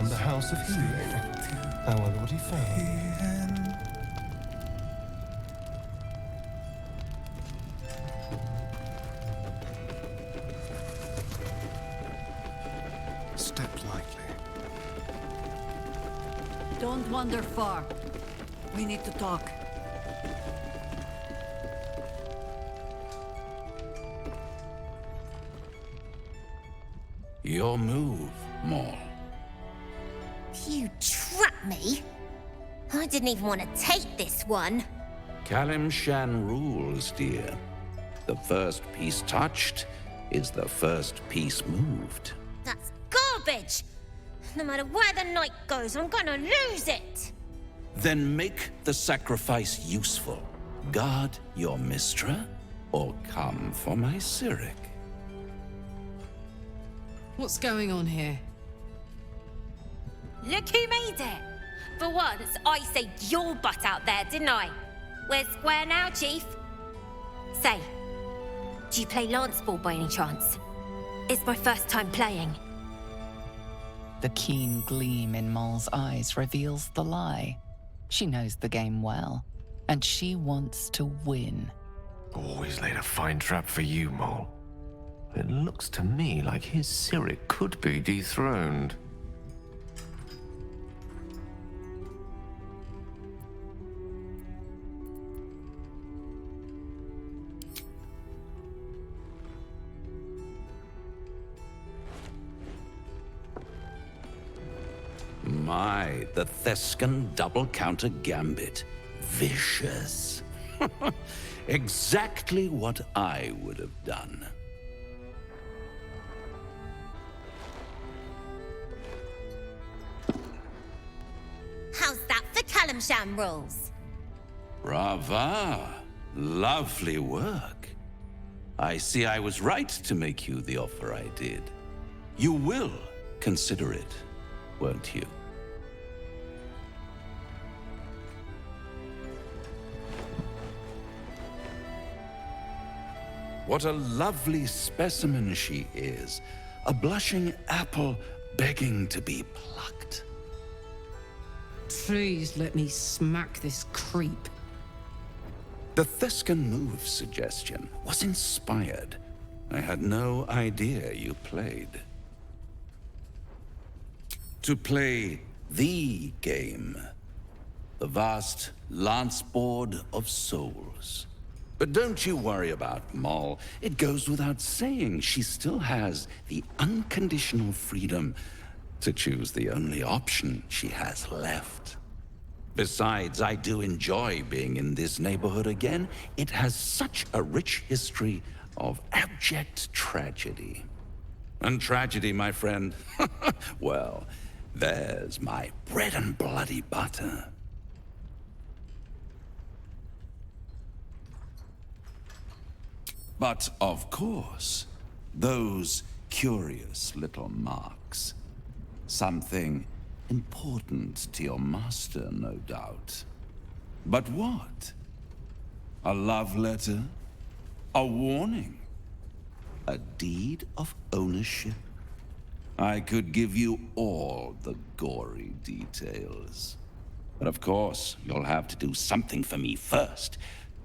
found the House of Healing. I wonder what he found. Step lightly. Don't wander far. We need to talk. Your move, Maul. You trapped me? I didn't even want to take this one. Kalimshan rules, dear. The first piece touched is the first piece moved. That's garbage! No matter where the night goes, I'm gonna lose it! Then make the sacrifice useful. Guard your Mistra, or come for my Cyric. What's going on here? Look who made it! For once, I saved your butt out there, didn't I? We're square now, Chief. Say, do you play lance ball by any chance? It's my first time playing. The keen gleam in Moll's eyes reveals the lie. She knows the game well, and she wants to win. Always laid a fine trap for you, Mole. It looks to me like his Cyric could be dethroned. My, the Thescan double counter gambit. Vicious. Exactly what I would have done. How's that for Kalimshan rules? Brava. Lovely work. I see I was right to make you the offer I did. You will consider it, won't you? What a lovely specimen she is. A blushing apple begging to be plucked. Please let me smack this creep. The Thescan move suggestion was inspired. I had no idea you played. To play the game. The vast lance board of souls. But don't you worry about Moll. It goes without saying she still has the unconditional freedom to choose the only option she has left. Besides, I do enjoy being in this neighborhood again. It has such a rich history of abject tragedy. And tragedy, my friend, well, there's my bread and bloody butter. But of course, those curious little marks. Something important to your master, no doubt. But what? A love letter? A warning? A deed of ownership? I could give you all the gory details. But of course, you'll have to do something for me first.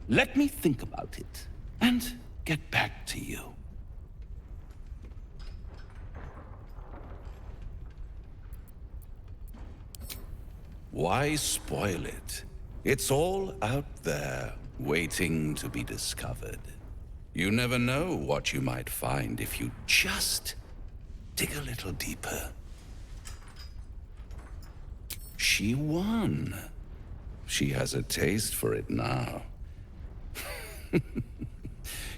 Let me think about it, and get back to you. Why spoil it? It's all out there, waiting to be discovered. You never know what you might find if you just dig a little deeper. She won. She has a taste for it now.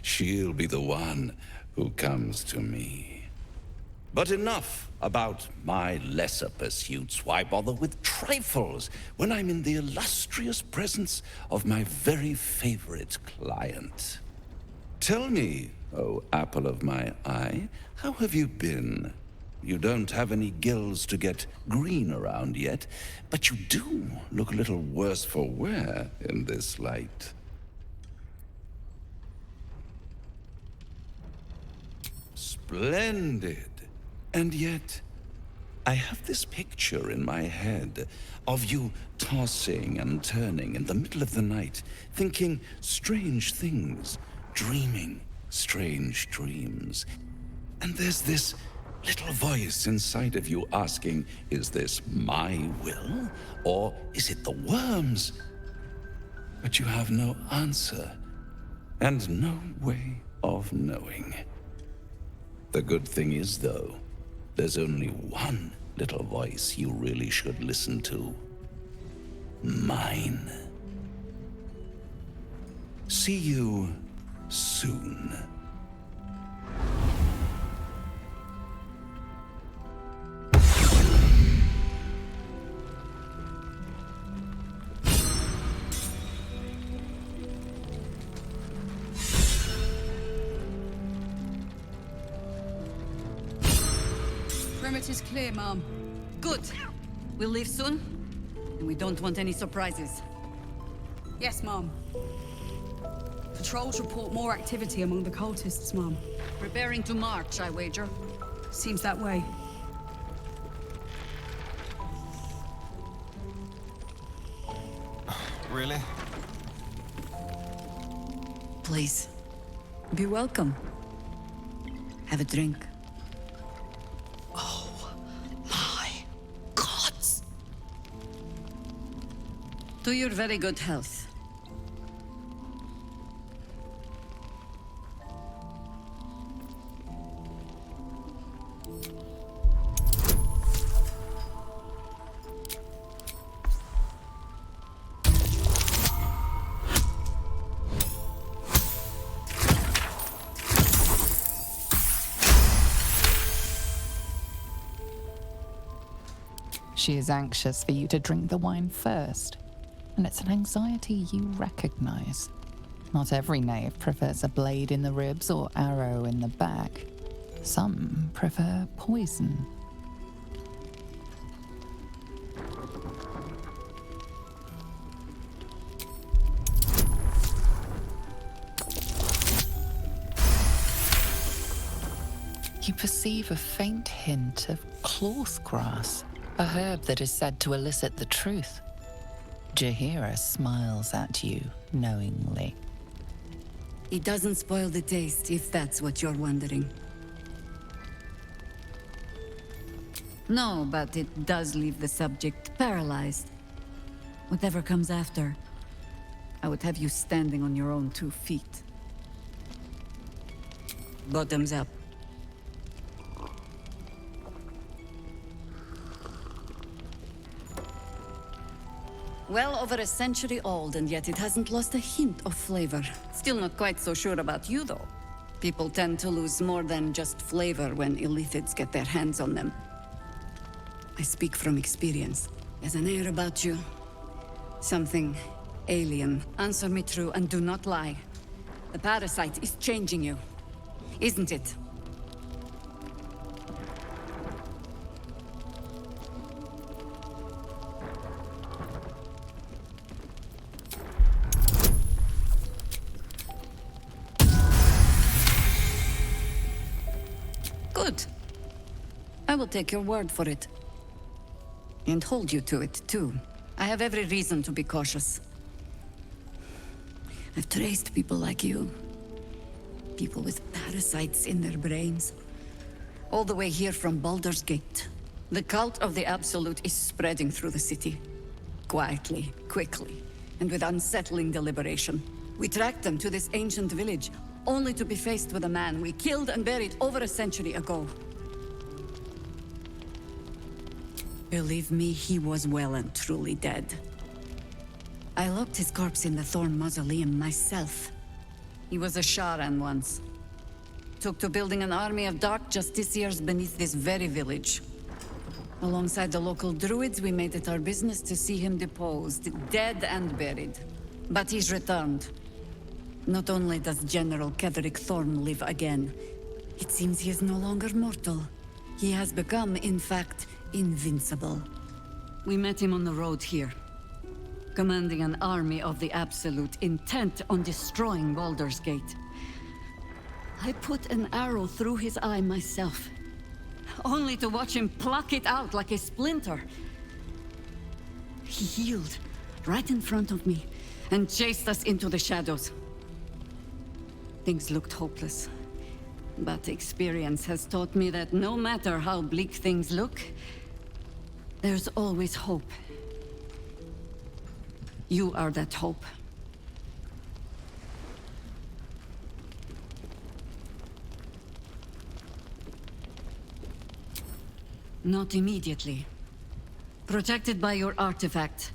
She'll be the one who comes to me. But enough about my lesser pursuits. Why bother with trifles when I'm in the illustrious presence of my very favorite client? Tell me, oh apple of my eye, how have you been? You don't have any gills to get green around yet, but you do look a little worse for wear in this light. Splendid. And yet, I have this picture in my head of you tossing and turning in the middle of the night, thinking strange things, dreaming strange dreams. And there's this little voice inside of you asking, is this my will, or is it the worm's? But you have no answer, and no way of knowing. The good thing is, though, there's only one little voice you really should listen to. Mine. See you soon. Perimeter's clear, Mom. Good. We'll leave soon, and we don't want any surprises. Yes, Mom. Patrols report more activity among the cultists, Mom. Preparing to march, I wager. Seems that way. Really? Please. Be welcome. Have a drink. My gods! To your very good health. She is anxious for you to drink the wine first, and it's an anxiety you recognize. Not every knave prefers a blade in the ribs or arrow in the back. Some prefer poison. You perceive a faint hint of cloth grass, a herb that is said to elicit the truth. Jahira smiles at you knowingly. It doesn't spoil the taste, if that's what you're wondering. No, but it does leave the subject paralyzed. Whatever comes after, I would have you standing on your own 2 feet. Bottoms up. Well over a century old, and yet it hasn't lost a hint of flavor. Still not quite so sure about you, though. People tend to lose more than just flavor when illithids get their hands on them. I speak from experience. There's an air about you. Something alien. Answer me true and do not lie. The parasite is changing you, isn't it? Good. I will take your word for it. And hold you to it, too. I have every reason to be cautious. I've traced people like you. People with parasites in their brains. All the way here from Baldur's Gate. The cult of the Absolute is spreading through the city. Quietly, quickly, and with unsettling deliberation. We tracked them to this ancient village, only to be faced with a man we killed and buried over a century ago. Believe me, he was well and truly dead. I locked his corpse in the Thorn Mausoleum myself. He was a Sharan once. Took to building an army of dark justiciars beneath this very village. Alongside the local druids, we made it our business to see him deposed, dead and buried. But he's returned. Not only does General Ketheric Thorn live again, it seems he is no longer mortal. He has become, in fact, invincible. We met him on the road here, commanding an army of the Absolute, intent on destroying Baldur's Gate. I put an arrow through his eye myself. only to watch him pluck it out like a splinter. He healed right in front of me and chased us into the shadows. Things looked hopeless, but experience has taught me that no matter how bleak things look, there's always hope. You are that hope. Not immediately. Protected by your artifact,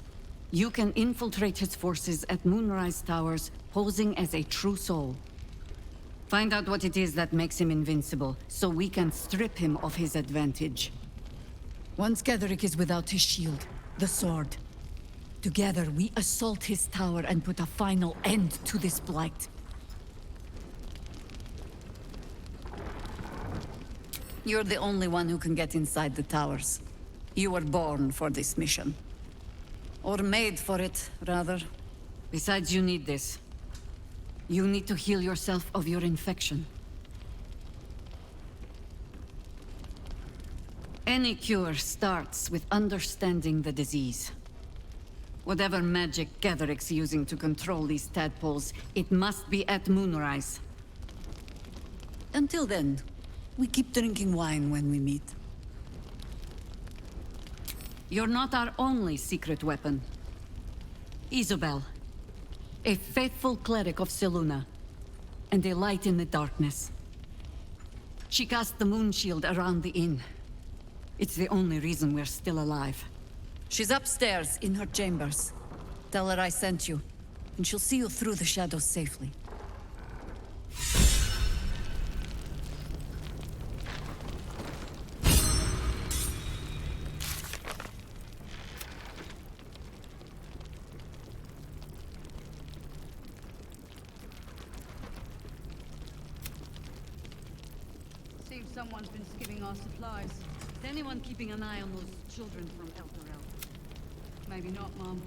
you can infiltrate his forces at Moonrise Towers, posing as a true soul. Find out what it is that makes him invincible, so we can strip him of his advantage. Once Ketheric is without his shield, the sword, together we assault his tower and put a final end to this blight. You're the only one who can get inside the towers. You were born for this mission. Or made for it, rather. Besides, you need this. You need to heal yourself of your infection. Any cure starts with understanding the disease. Whatever magic Getheric's using to control these tadpoles, it must be at Moonrise. Until then, we keep drinking wine when we meet. You're not our only secret weapon. Isobel, a faithful cleric of Selûne, and a light in the darkness. She cast the moon shield around the inn. It's the only reason we're still alive. She's upstairs in her chambers. Tell her I sent you, and she'll see you through the shadows safely. Seems someone's been skimming our supplies. Is anyone keeping an eye on those children from Elturel? Maybe not, Mom.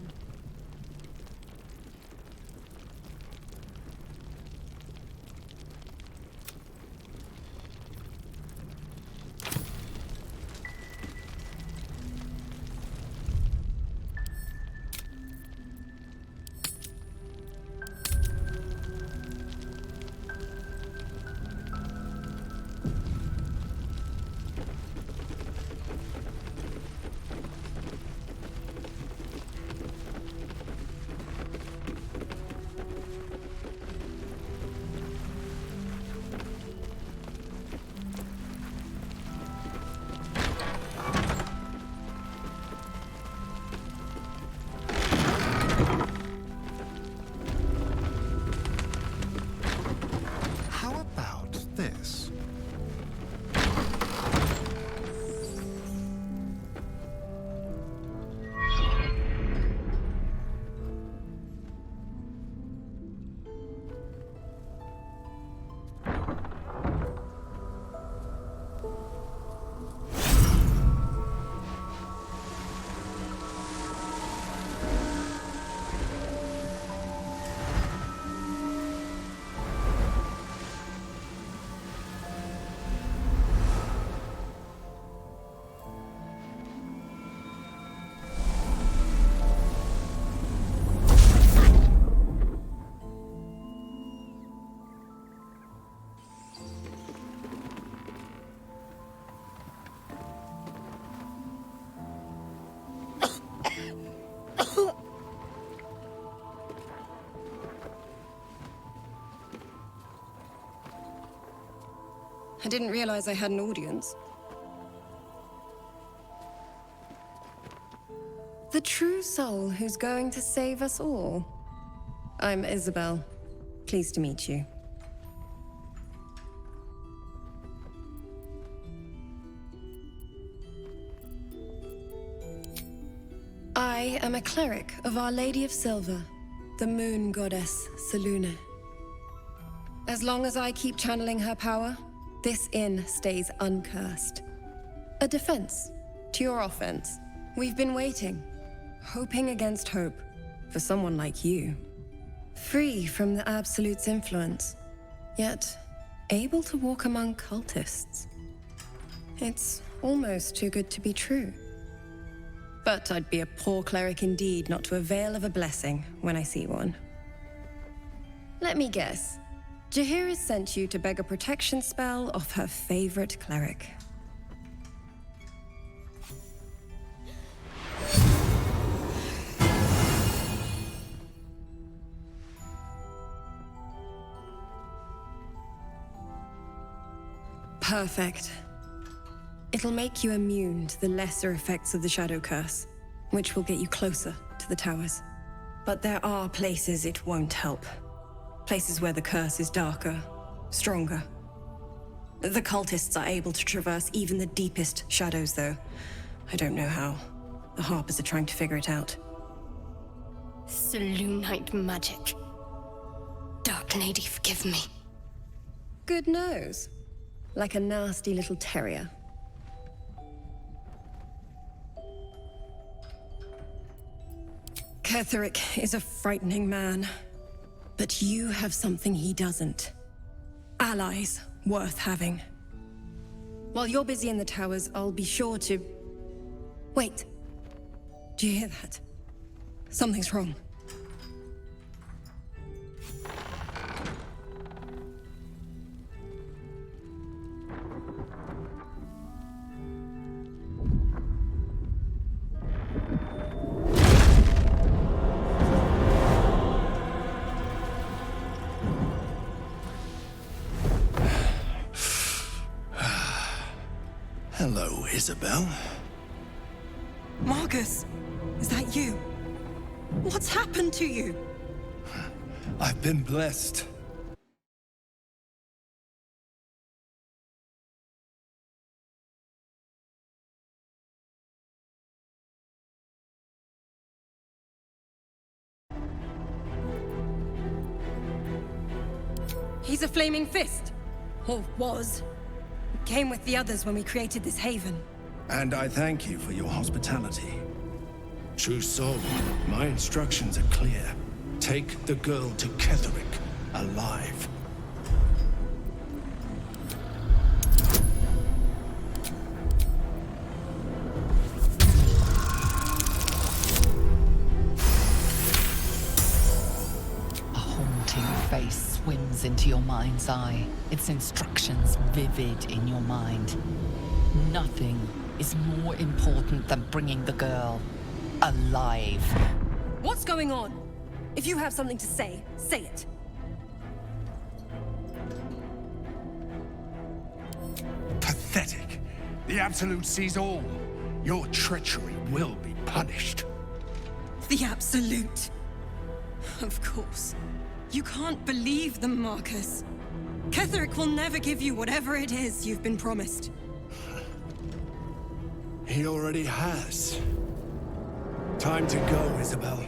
How about this? I didn't realize I had an audience. The true soul who's going to save us all. I'm Isabel. Pleased to meet you. I am a cleric of Our Lady of Silver, the moon goddess Selûne. As long as I keep channeling her power, this inn stays uncursed. A defense to your offense. We've been waiting, hoping against hope, for someone like you. Free from the Absolute's influence, yet able to walk among cultists. It's almost too good to be true. But I'd be a poor cleric indeed not to avail of a blessing when I see one. Let me guess. Jaheira has sent you to beg a protection spell off her favorite cleric. Perfect. It'll make you immune to the lesser effects of the Shadow Curse, which will get you closer to the towers. But there are places it won't help. Places where the curse is darker, stronger. The cultists are able to traverse even the deepest shadows, though. I don't know how. The Harpers are trying to figure it out. Selûnite magic. Dark Lady, forgive me. Good nose. Like a nasty little terrier. Ketheric is a frightening man. But you have something he doesn't. Allies worth having. While you're busy in the towers, I'll be sure to... Wait. Do you hear that? Something's wrong. Hello, Isabel. Marcus, is that you? What's happened to you? I've been blessed. He's a flaming fist. Or was. Came with the others when we created this haven. And I thank you for your hospitality. True soul, my instructions are clear. Take the girl to Ketheric, alive. A haunting face swims into your mind's eye, its instructions vivid in your mind. Nothing is more important than bringing the girl alive. What's going on? If you have something to say, say it. Pathetic. The Absolute sees all. Your treachery will be punished. The Absolute. Of course. You can't believe them, Marcus. Ketheric will never give you whatever it is you've been promised. He already has. Time to go, Isabel.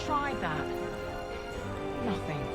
tried that. Nothing.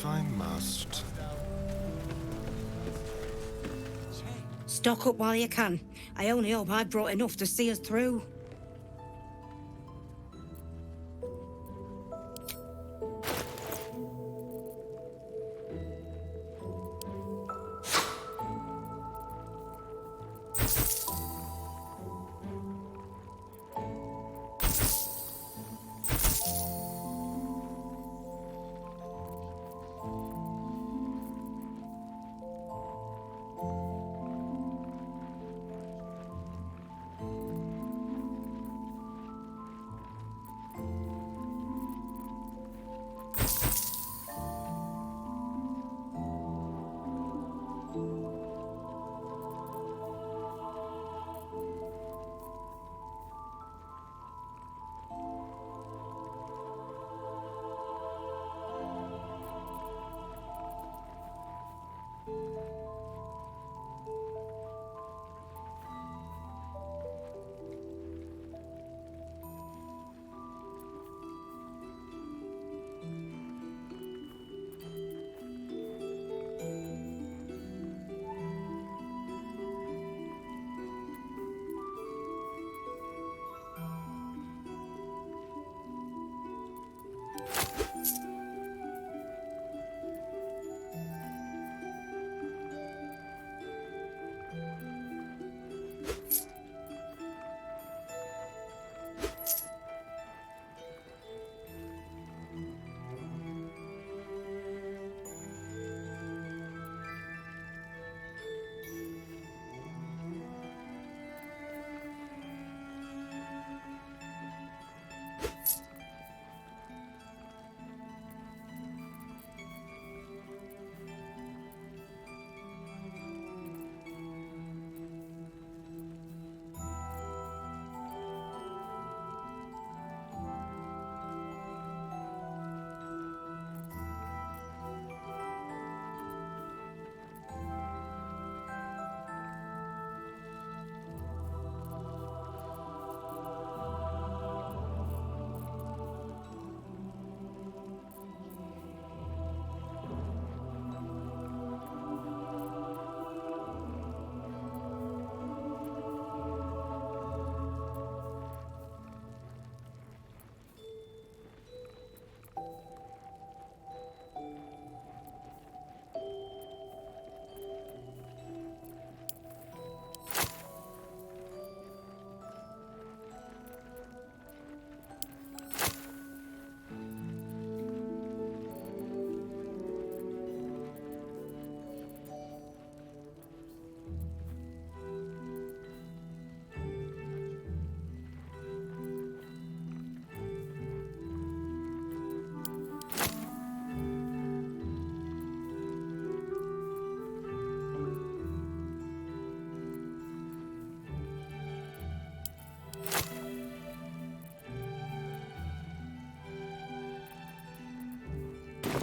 I must. Stock up while you can. I only hope I brought enough to see us through.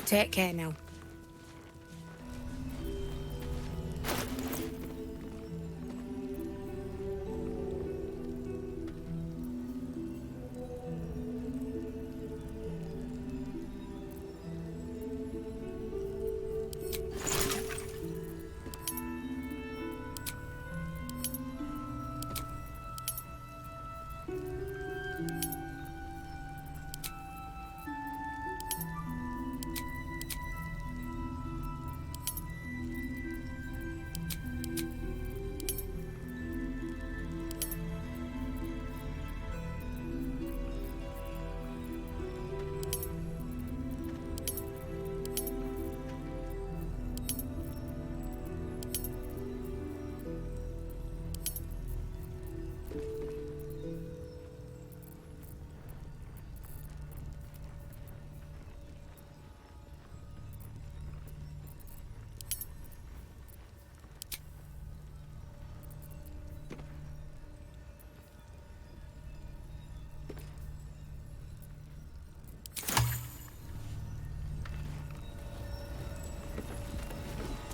Take care now.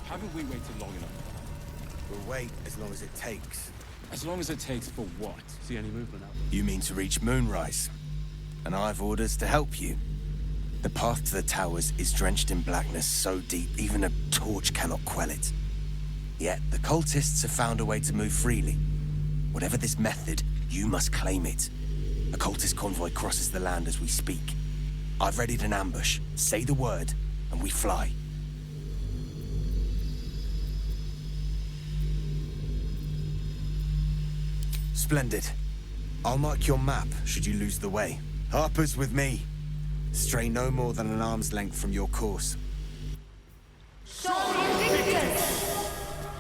Haven't we waited long enough? We'll wait as long as it takes. As long as it takes for what? See any movement out there? You mean to reach Moonrise? And I've orders to help you. The path to the towers is drenched in blackness so deep even a torch cannot quell it. Yet the cultists have found a way to move freely. Whatever this method, you must claim it. A cultist convoy crosses the land as we speak. I've readied an ambush. Say the word, and we fly. Splendid. I'll mark your map should you lose the way. Harper's with me. Stray no more than an arm's length from your course.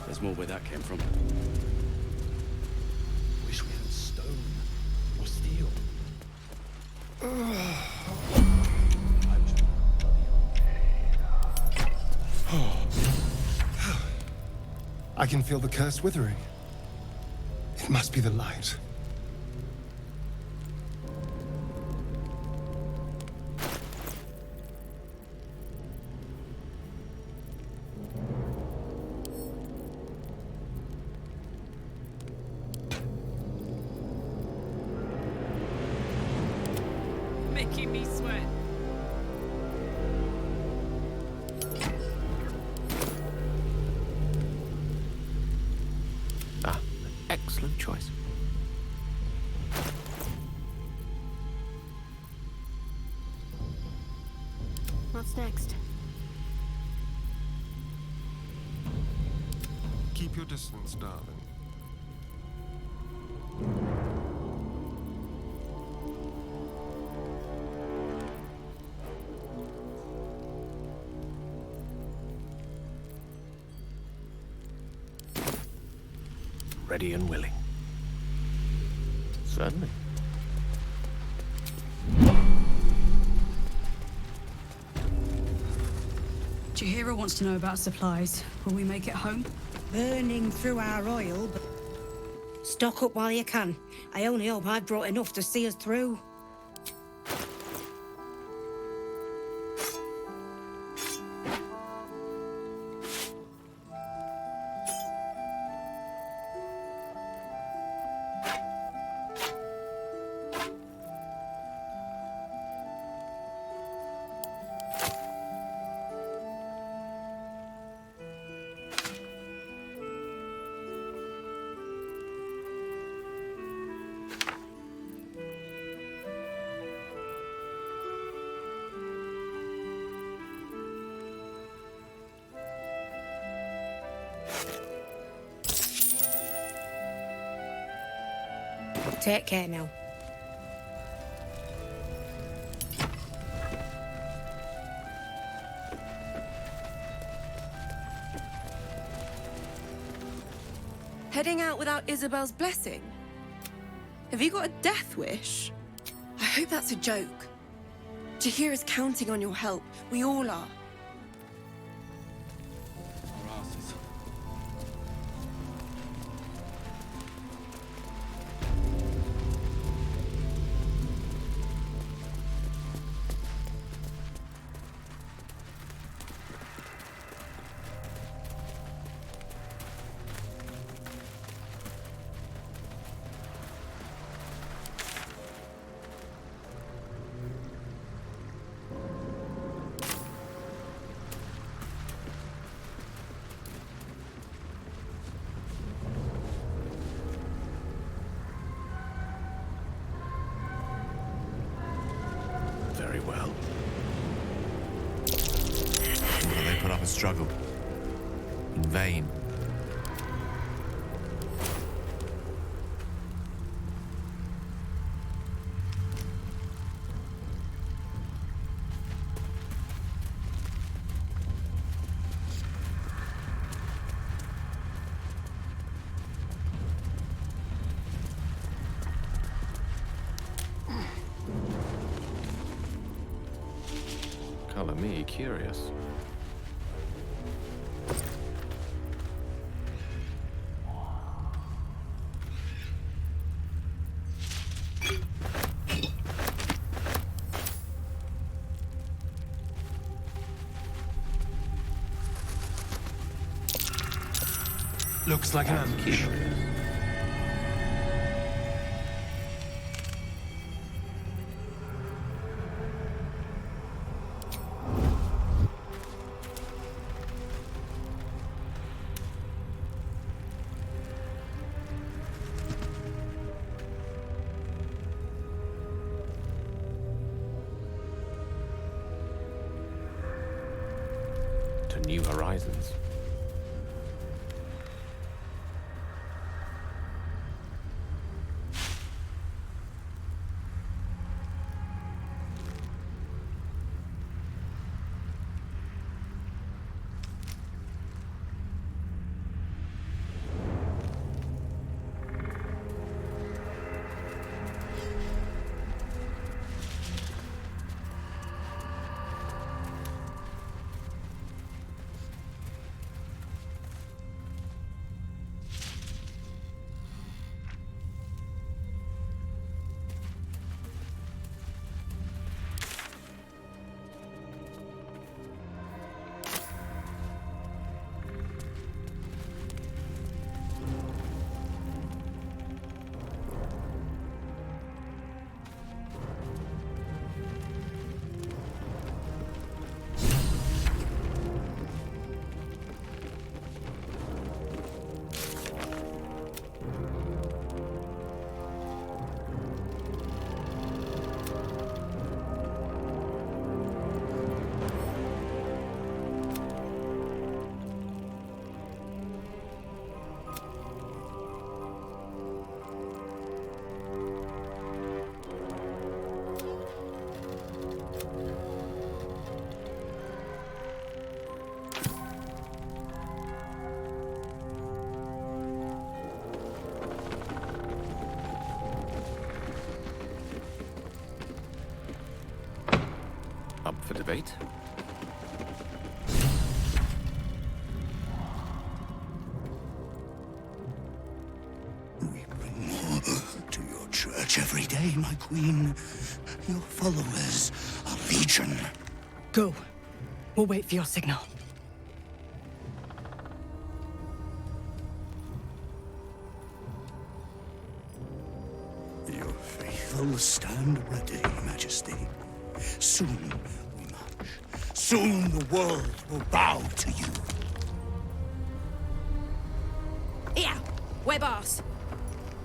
There's more where that came from. Wish we had stone or steel. I can feel the curse withering. It must be the light. Making me sweat. Ah, an excellent choice. What's next? Keep your distance, darling. Ready and willing. Certainly. Jahira wants to know about supplies. Will we make it home? Burning through our oil, but stock up while you can. I only hope I've brought enough to see us through. Take care now. Heading out without Isabel's blessing? Have you got a death wish? I hope that's a joke. Jahira's counting on your help. We all are. Our asses. Very well. Will they put up a struggle? In vain. Color me curious. Looks like an ambush. new horizons. Up for debate? We bring more to your church every day, my queen. Your followers are legion. Go. We'll wait for your signal. Your faithful stand ready, Majesty. Soon we march. Soon the world will bow to you. Here, we're boss.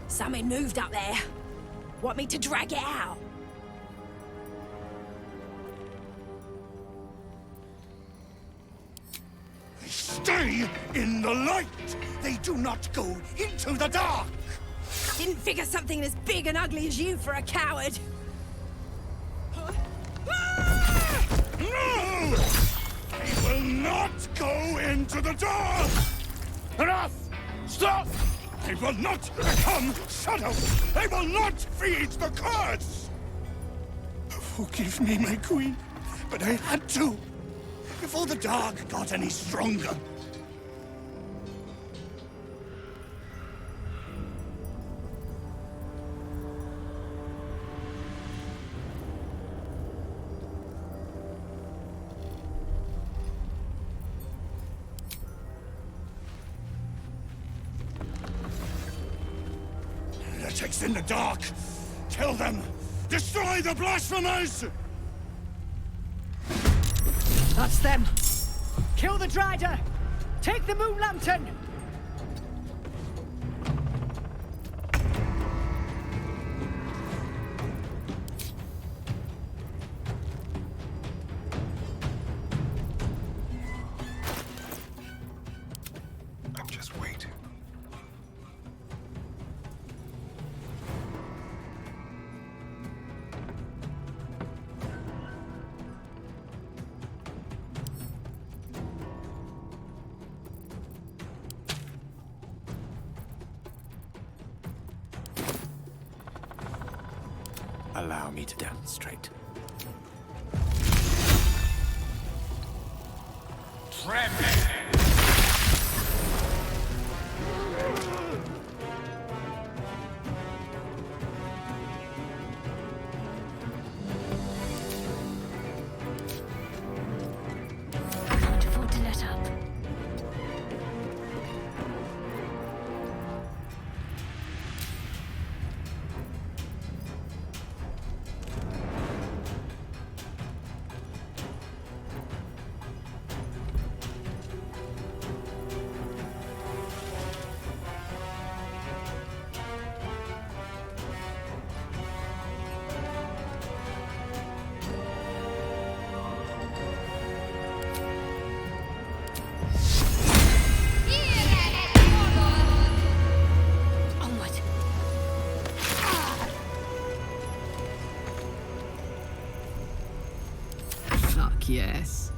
Something moved up there. Want me to drag it out? They stay in the light. They do not go into the dark. Didn't figure something as big and ugly as you for a coward. No! They will not go into the dark! Enough! Stop! They will not become shadows! They will not feed the curse! Forgive me, my queen, but I had to. Before the dark got any stronger. Heretics in the dark! Kill them! Destroy the blasphemers! That's them. Kill the Drider. Take the Moon Lantern. I'm just waiting. Allow me to demonstrate. I can't afford to let up. Fuck yes.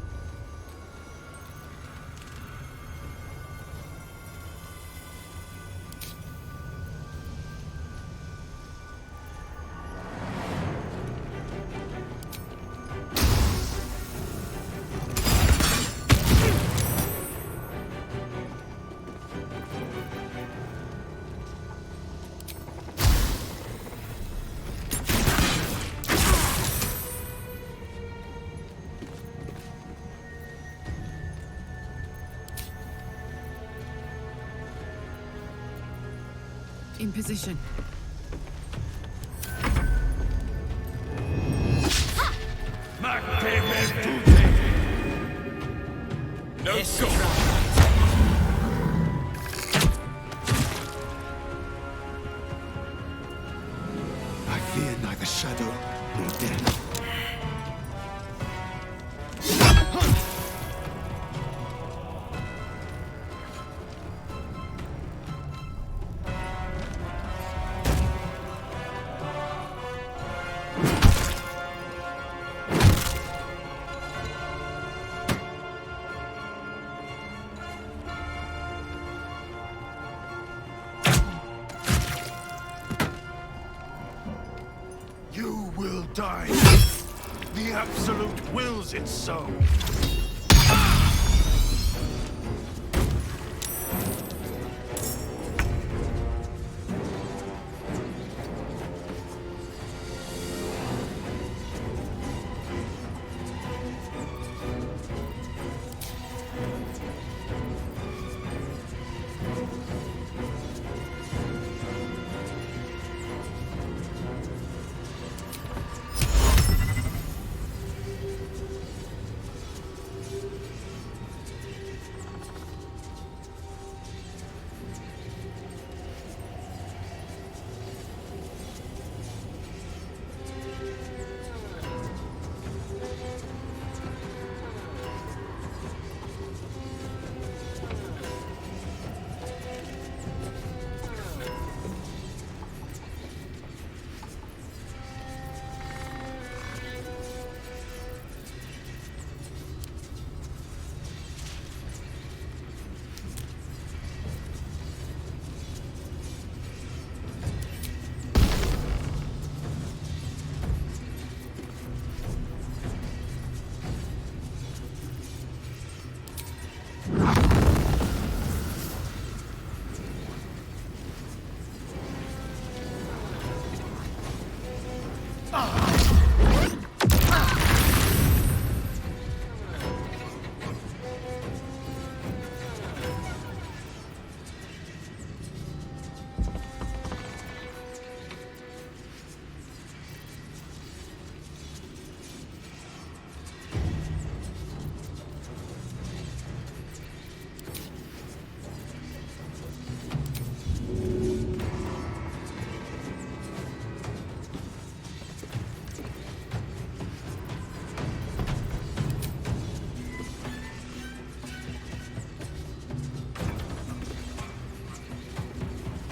In position. No go. I fear neither shadow nor death. You will die. The Absolute wills it so.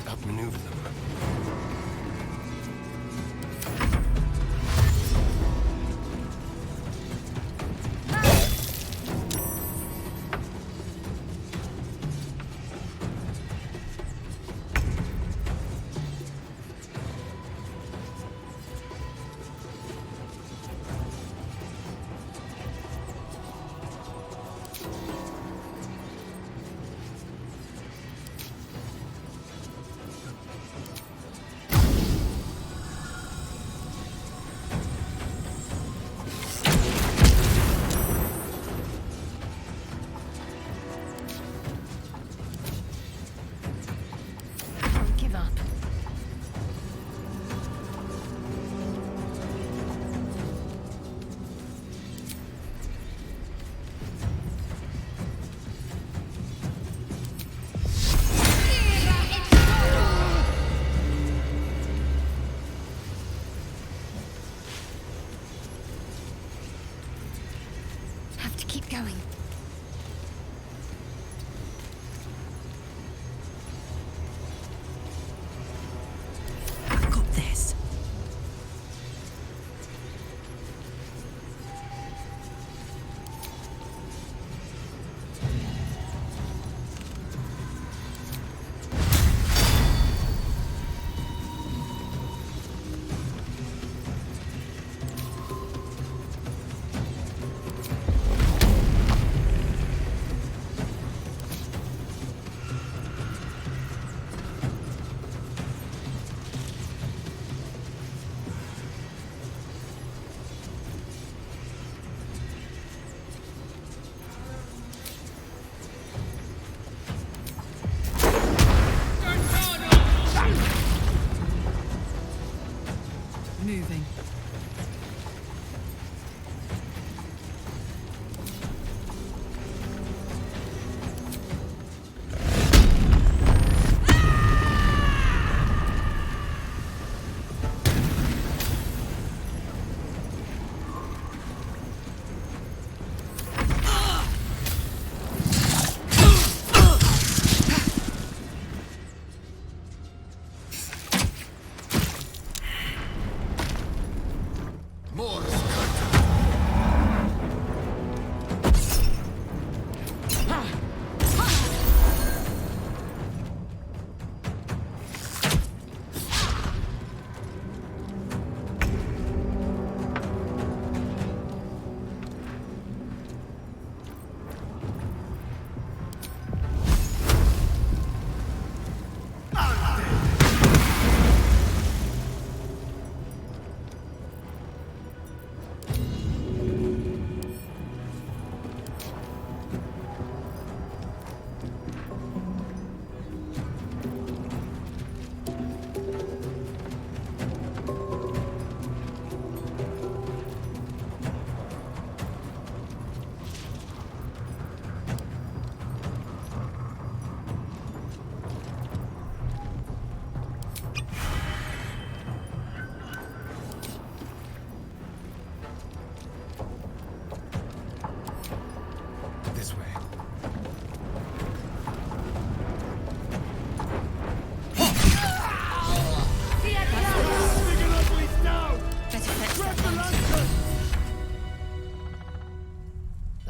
Outmaneuver them. Keep going. I've got this.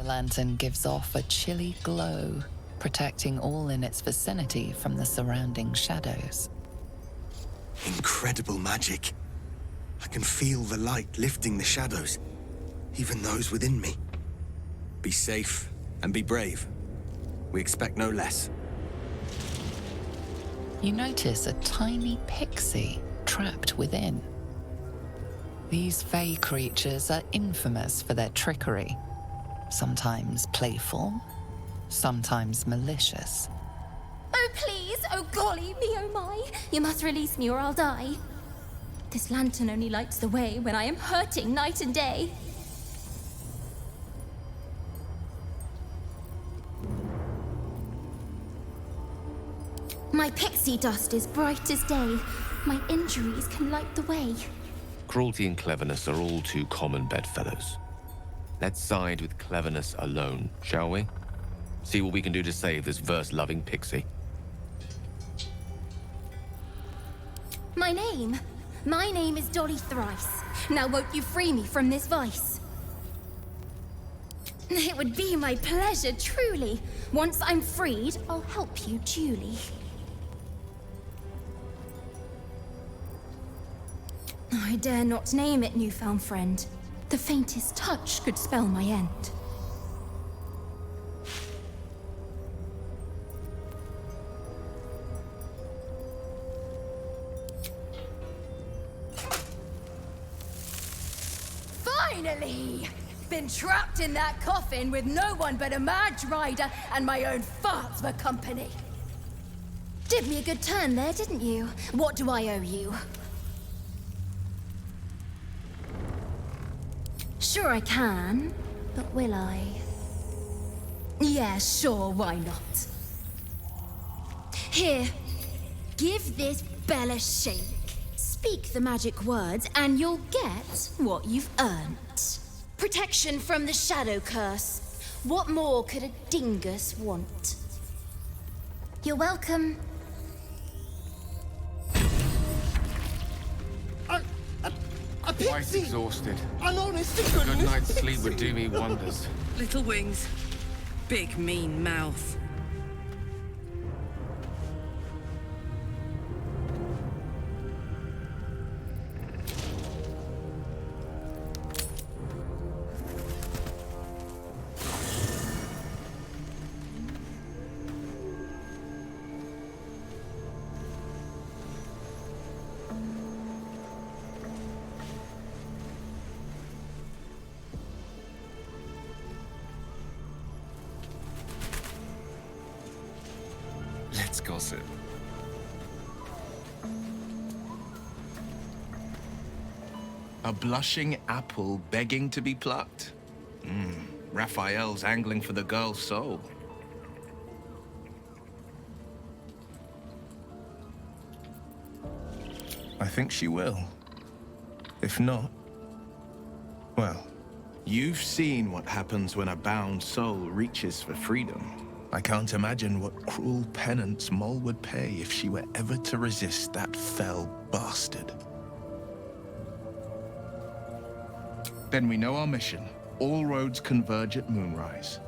lantern gives off a chilly glow, protecting all in its vicinity from the surrounding shadows. Incredible magic. I can feel the light lifting the shadows, even those within me. Be safe and be brave. We expect no less. You notice a tiny pixie trapped within. These fey creatures are infamous for their trickery, sometimes playful, sometimes malicious. Oh, please! Oh, golly me, oh my! You must release me or I'll die. This lantern only lights the way when I am hurting night and day. My pixie dust is bright as day. My injuries can light the way. Cruelty and cleverness are all too common bedfellows. Let's side with cleverness alone, shall we? See what we can do to save this verse-loving pixie. My name is Dolly Thrice. Now won't you free me from this vice? It would be my pleasure, truly. Once I'm freed, I'll help you duly. I dare not name it, newfound friend. The faintest touch could spell my end. Finally! Been trapped in that coffin with no one but a mad rider and my own farts for company. Did me a good turn there, didn't you? What do I owe you? Sure I can, but will I? Yeah, sure, why not? Here, give this bell a shake. Speak the magic words and you'll get what you've earned. Protection from the shadow curse. What more could a dingus want? You're welcome. Quite exhausted. An honest to A goodness. good night's sleep would do me wonders. Little wings, big mean mouth. Let's gossip. A blushing apple begging to be plucked? Raphael's angling for the girl's soul. I think she will. If not, well, you've seen what happens when a bound soul reaches for freedom. I can't imagine what cruel penance Moll would pay if she were ever to resist that fell bastard. Then we know our mission. All roads converge at moonrise.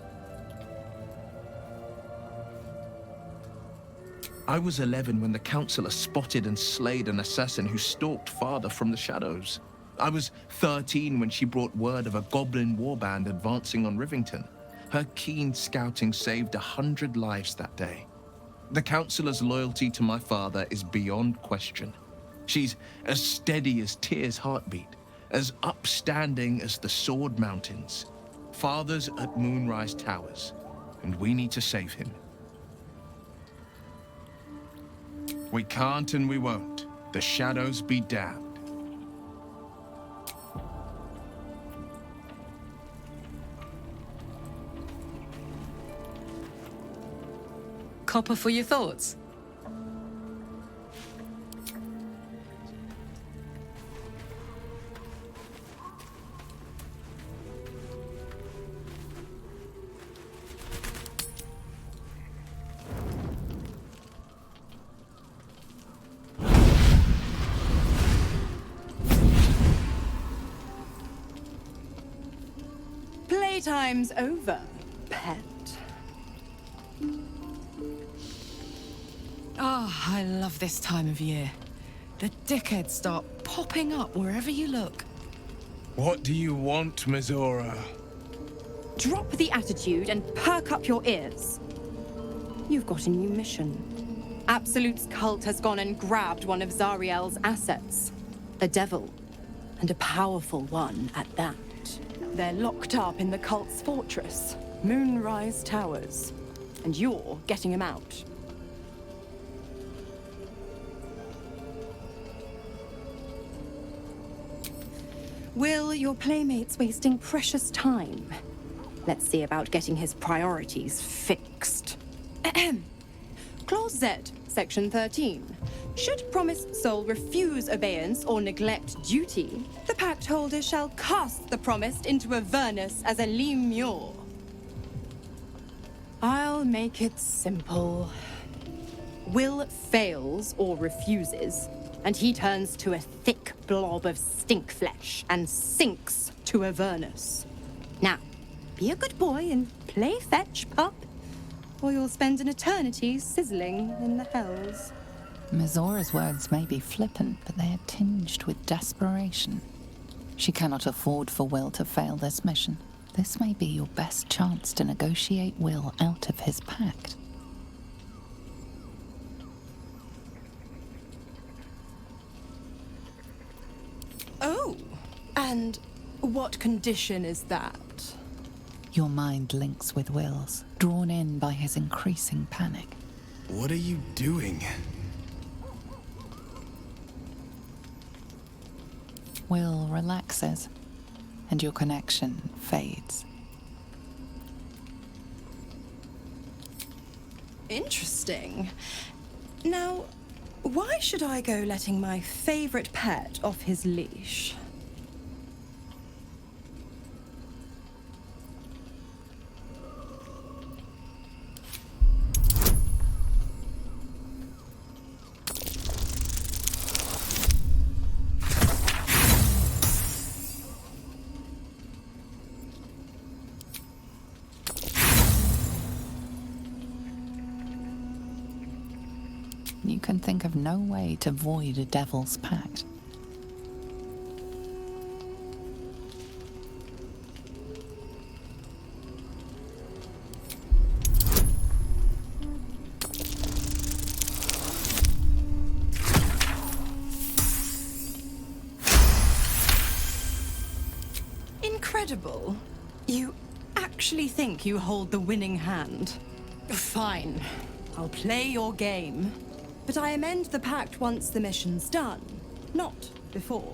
I was 11 when the Councillor spotted and slayed an assassin who stalked father from the shadows. I was 13 when she brought word of a goblin warband advancing on Rivington. Her keen scouting saved 100 lives that day. The Councillor's loyalty to my father is beyond question. She's as steady as Tyr's heartbeat, as upstanding as the Sword Mountains. Father's at Moonrise Towers, and we need to save him. We can't and we won't. The shadows be damned. Copper for your thoughts. Playtime's over, pet. Oh, I love this time of year. The dickheads start popping up wherever you look. What do you want, Mizora? Drop the attitude and perk up your ears. You've got a new mission. Absolute's cult has gone and grabbed one of Zariel's assets. A devil. And a powerful one at that. They're locked up in the cult's fortress, Moonrise Towers. And you're getting him out. Will, your playmate's wasting precious time. Let's see about getting his priorities fixed. Clause Z, Section 13. Should promised soul refuse abeyance or neglect duty, the pact holder shall cast the promised into Avernus as a lemure. I'll make it simple. Will fails or refuses, and he turns to a thick blob of stink flesh and sinks to Avernus. Now, be a good boy and play fetch, pup, or you'll spend an eternity sizzling in the hells. Mizora's words may be flippant, but they are tinged with desperation. She cannot afford for Will to fail this mission. This may be your best chance to negotiate Will out of his pact. Oh, and what condition is that? Your mind links with Will's, drawn in by his increasing panic. What are you doing? Will relaxes, and your connection fades. Interesting. Now, why should I go letting my favorite pet off his leash? You can think of no way to void a devil's pact. Incredible. You actually think you hold the winning hand? Fine. I'll play your game. But I amend the pact once the mission's done, not before.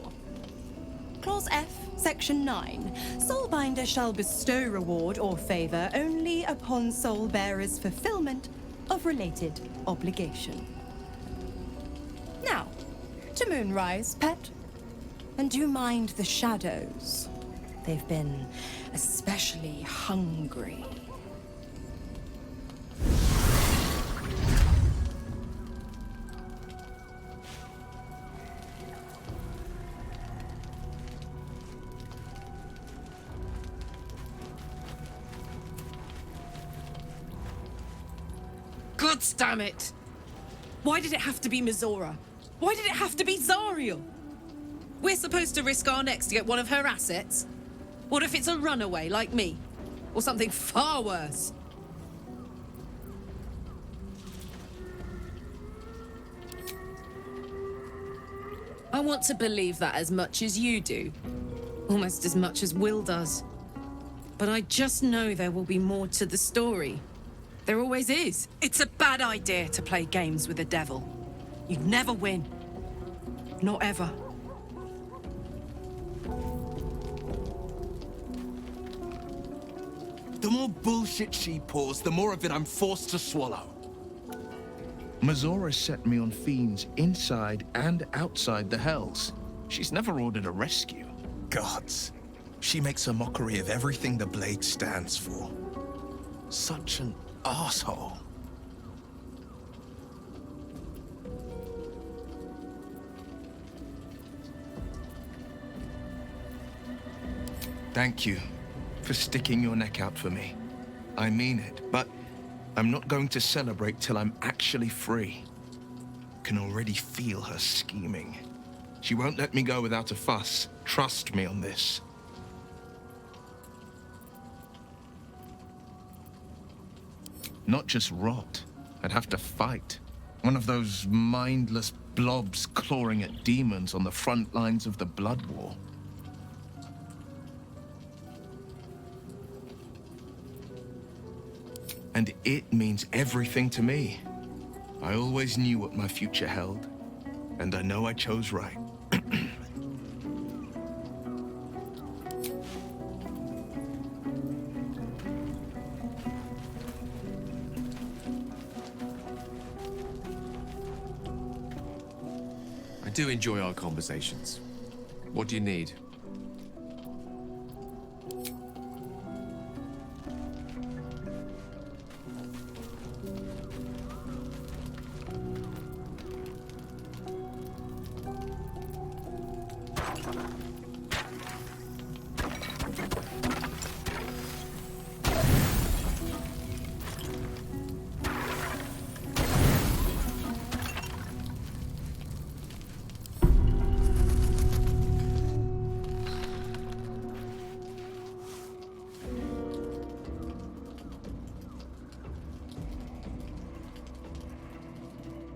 Clause F, Section 9. Soulbinder shall bestow reward or favor only upon soul bearer's fulfillment of related obligation. Now, to Moonrise, pet. And do mind the shadows. They've been especially hungry. God damn it! Why did it have to be Mizora? Why did it have to be Zariel? We're supposed to risk our necks to get one of her assets? What if it's a runaway like me? Or something far worse? I want to believe that as much as you do. Almost as much as Will does. But I just know there will be more to the story. There always is. It's a bad idea to play games with the devil. You'd never win. Not ever. The more bullshit she pours, the more of it I'm forced to swallow. Mizora set me on fiends inside and outside the Hells. She's never ordered a rescue. Gods. She makes a mockery of everything the Blade stands for. Such an asshole. Thank you. for sticking your neck out for me. I mean it, but I'm not going to celebrate till I'm actually free. Can already feel her scheming. She won't let me go without a fuss. Trust me on this. Not just rot. I'd have to fight. One of those mindless blobs clawing at demons on the front lines of the Blood War. And it means everything to me. I always knew what my future held, and I know I chose right. I do enjoy our conversations. What do you need?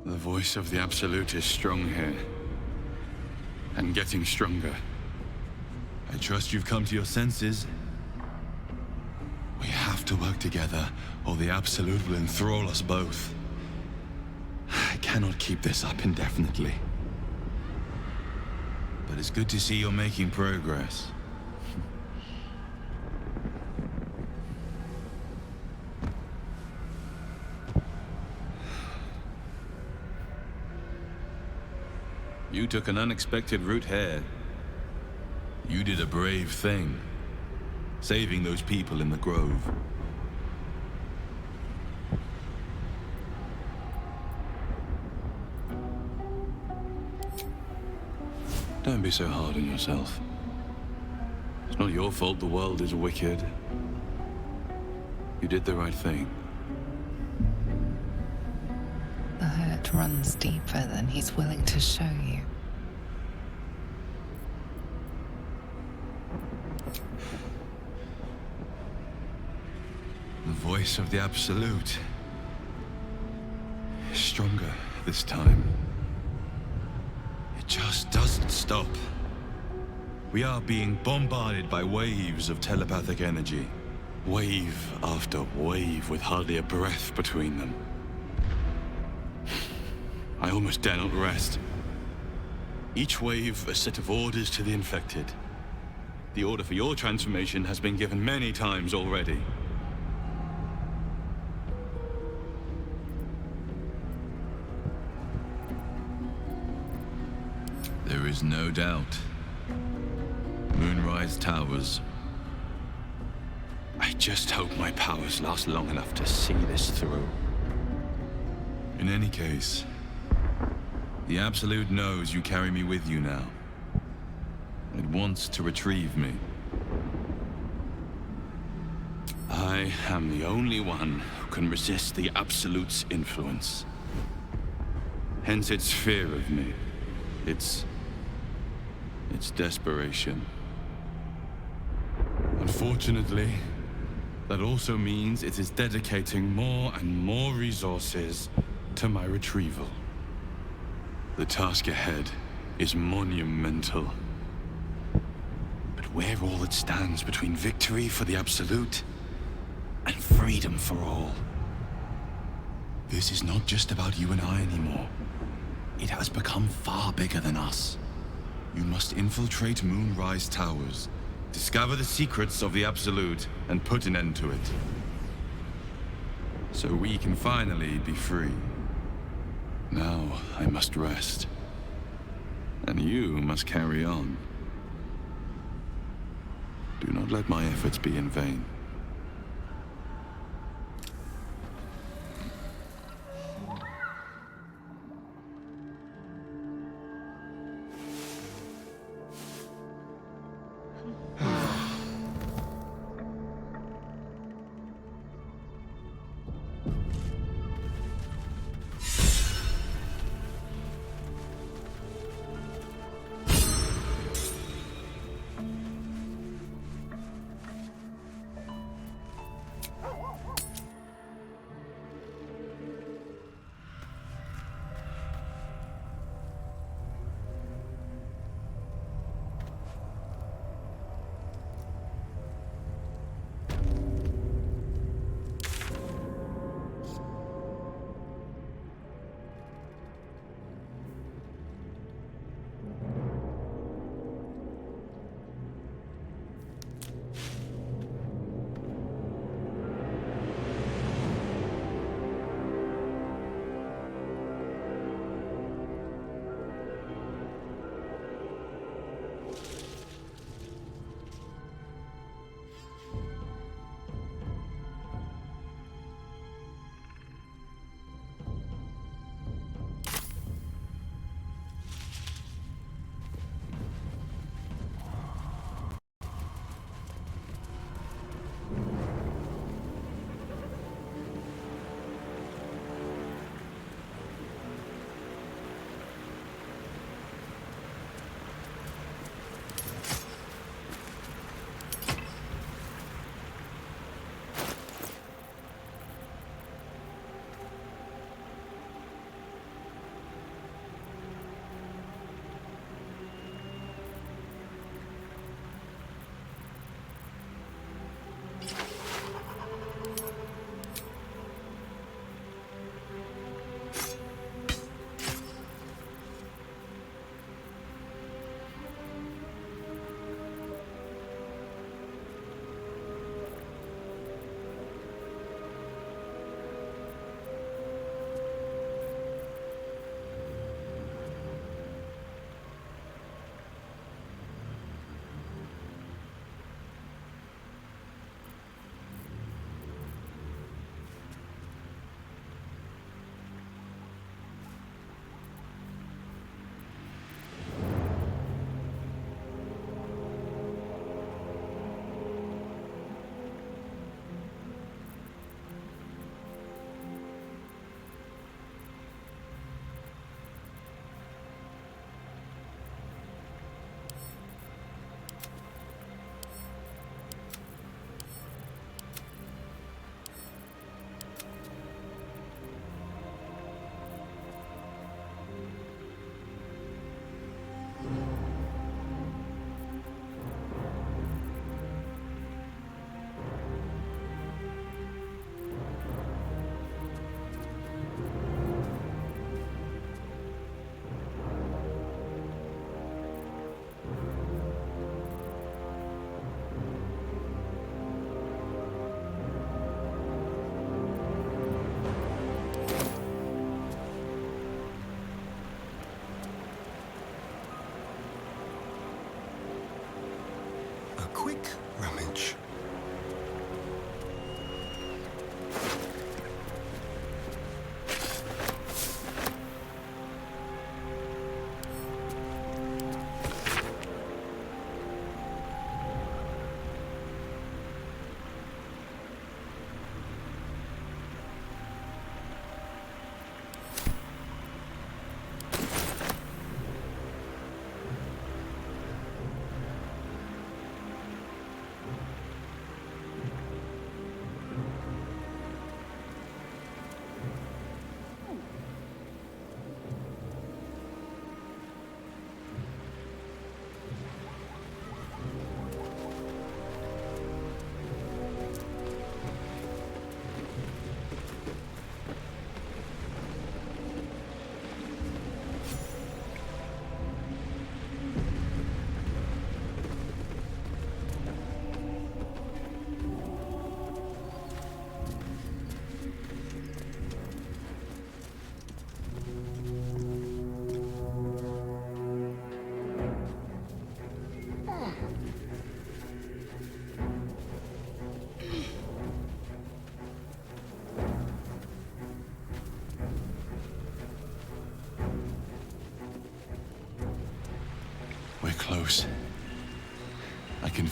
The voice of the Absolute is strong here. And getting stronger. I trust you've come to your senses. We have to work together, or the Absolute will enthrall us both. I cannot keep this up indefinitely. But it's good to see you're making progress. You took an unexpected route here. You did a brave thing, saving those people in the grove. Don't be so hard on yourself. It's not your fault the world is wicked. You did the right thing. The hurt runs deeper than he's willing to show you. The voice of the Absolute is stronger this time. It just doesn't stop. We are being bombarded by waves of telepathic energy. Wave after wave with hardly a breath between them. I almost dare not rest. Each wave a set of orders to the infected. The order for your transformation has been given many times already. There is no doubt. Moonrise Towers. I just hope my powers last long enough to see this through. In any case, the Absolute knows you carry me with you now. It wants to retrieve me. I am the only one who can resist the Absolute's influence. Hence its fear of me. Its desperation. Unfortunately, that also means it is dedicating more and more resources to my retrieval. The task ahead is monumental. But where all that stands between victory for the Absolute and freedom for all. This is not just about you and I anymore. It has become far bigger than us. You must infiltrate Moonrise Towers, discover the secrets of the Absolute, and put an end to it. So we can finally be free. Now I must rest. And you must carry on. Do not let my efforts be in vain.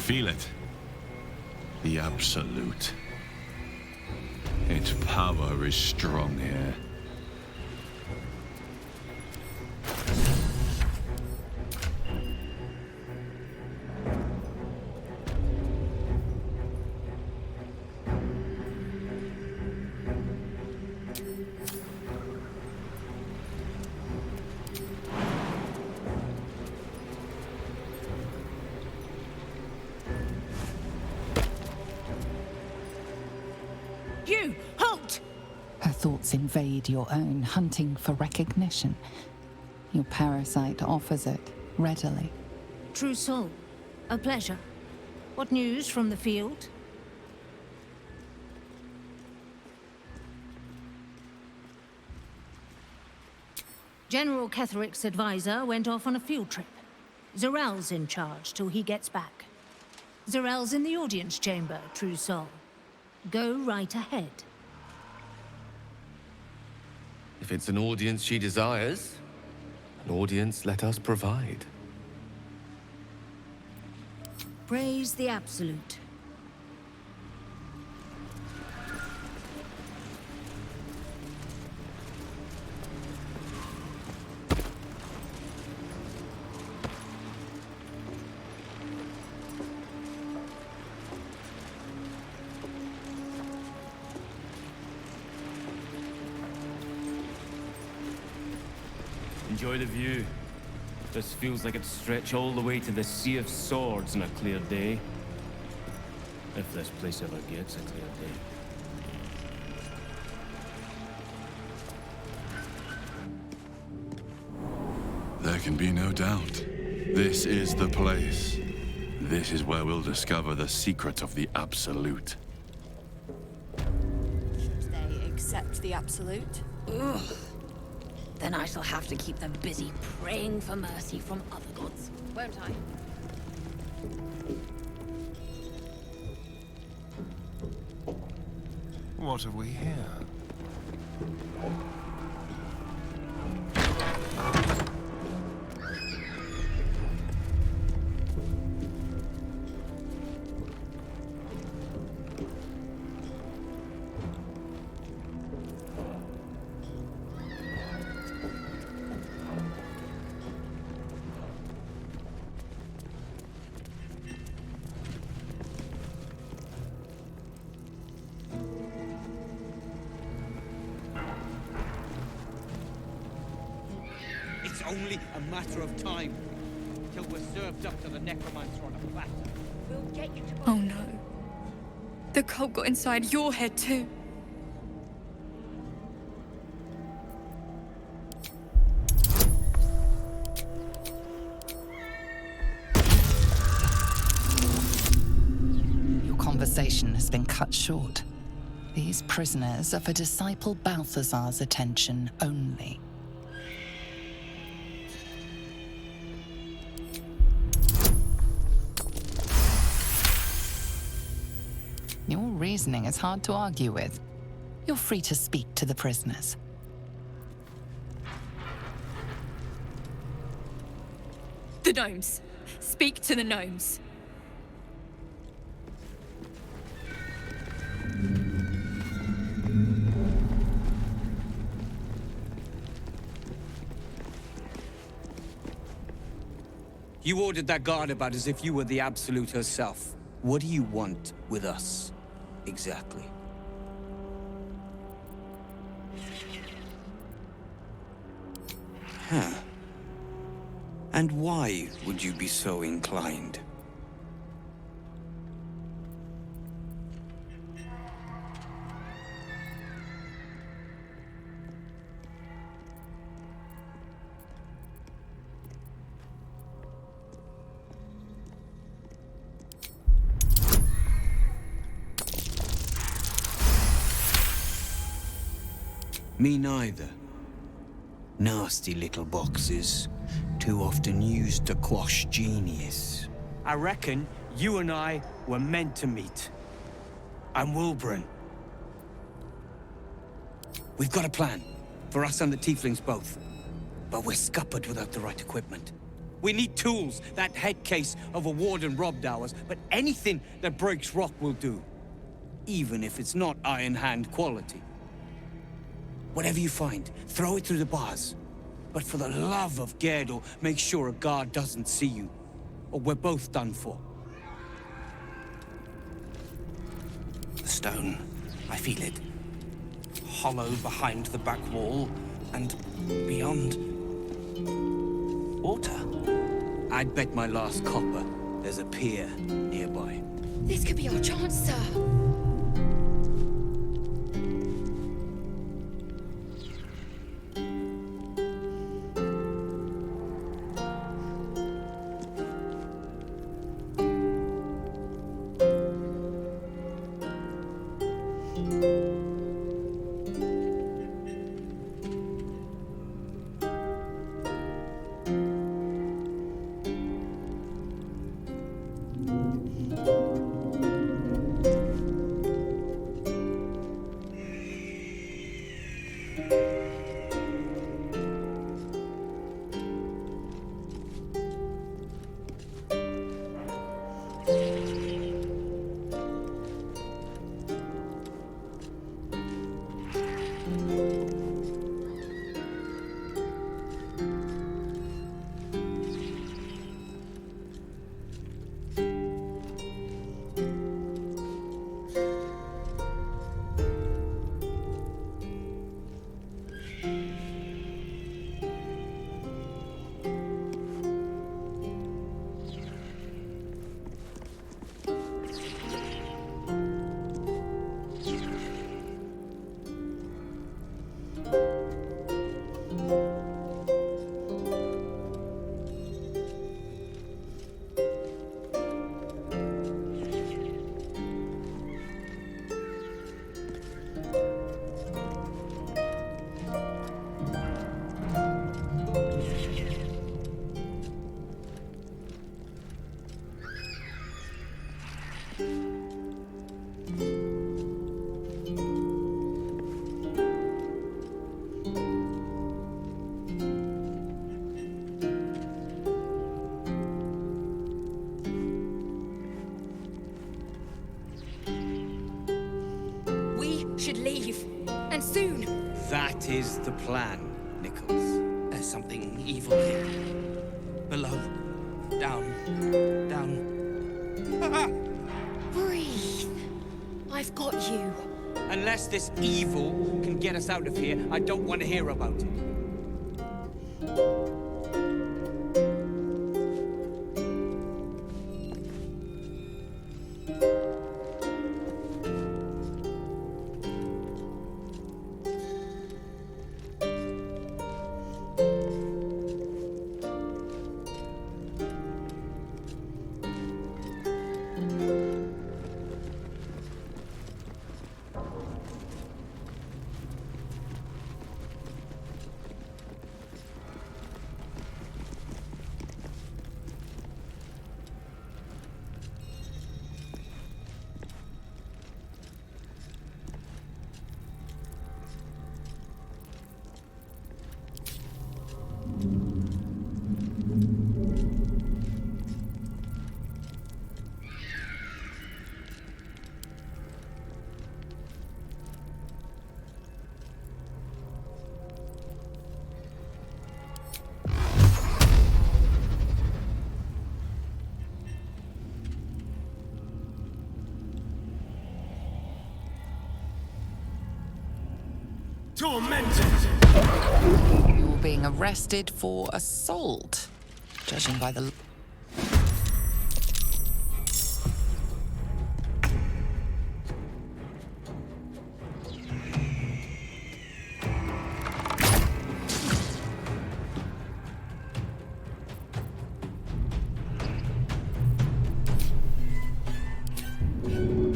feel it. The Absolute. Its power is strong here. You! Halt! Her thoughts invade your own, hunting for recognition. Your parasite offers it readily. True soul. A pleasure. What news from the field? General Ketheric's advisor went off on a field trip. Zarel's in charge till he gets back. Zarel's in the audience chamber, True soul. Go right ahead. If it's an audience she desires, an audience let us provide. Praise the Absolute. Enjoy the view. This feels like it'd stretch all the way to the Sea of Swords on a clear day. If this place ever gets a clear day. There can be no doubt. This is the place. This is where we'll discover the secret of the Absolute. Should they accept the Absolute? Ugh. Then I shall have to keep them busy praying for mercy from other gods, won't I? What have we here? It's only a matter of time till we're served up to the necromancer on a platter. We'll get you to... Oh no. The cult got inside your head too. Your conversation has been cut short. These prisoners are for disciple Balthazar's attention only. Your reasoning is hard to argue with. You're free to speak to the prisoners. The gnomes. Speak to the gnomes. You ordered that guard about as if you were the Absolute herself. What do you want with us, exactly? Huh. And why would you be so inclined? Me neither. Nasty little boxes, too often used to quash genius. I reckon you and I were meant to meet. I'm Wilburn. We've got a plan, for us and the tieflings both. But we're scuppered without the right equipment. We need tools. That head case of a warden robbed ours, but anything that breaks rock will do. Even if it's not Iron Hand quality. Whatever you find, throw it through the bars. But for the love of Gerdo, make sure a guard doesn't see you. Or we're both done for. The stone. I feel it. Hollow behind the back wall, and beyond... water. I'd bet my last copper there's a pier nearby. This could be our chance, sir. Should leave. And soon. That is the plan, Nichols. There's something evil here. Below. Down. Down. Ah! Breathe. I've got you. Unless this evil can get us out of here, I don't want to hear about it. Tormented! You're being arrested for assault, judging by the...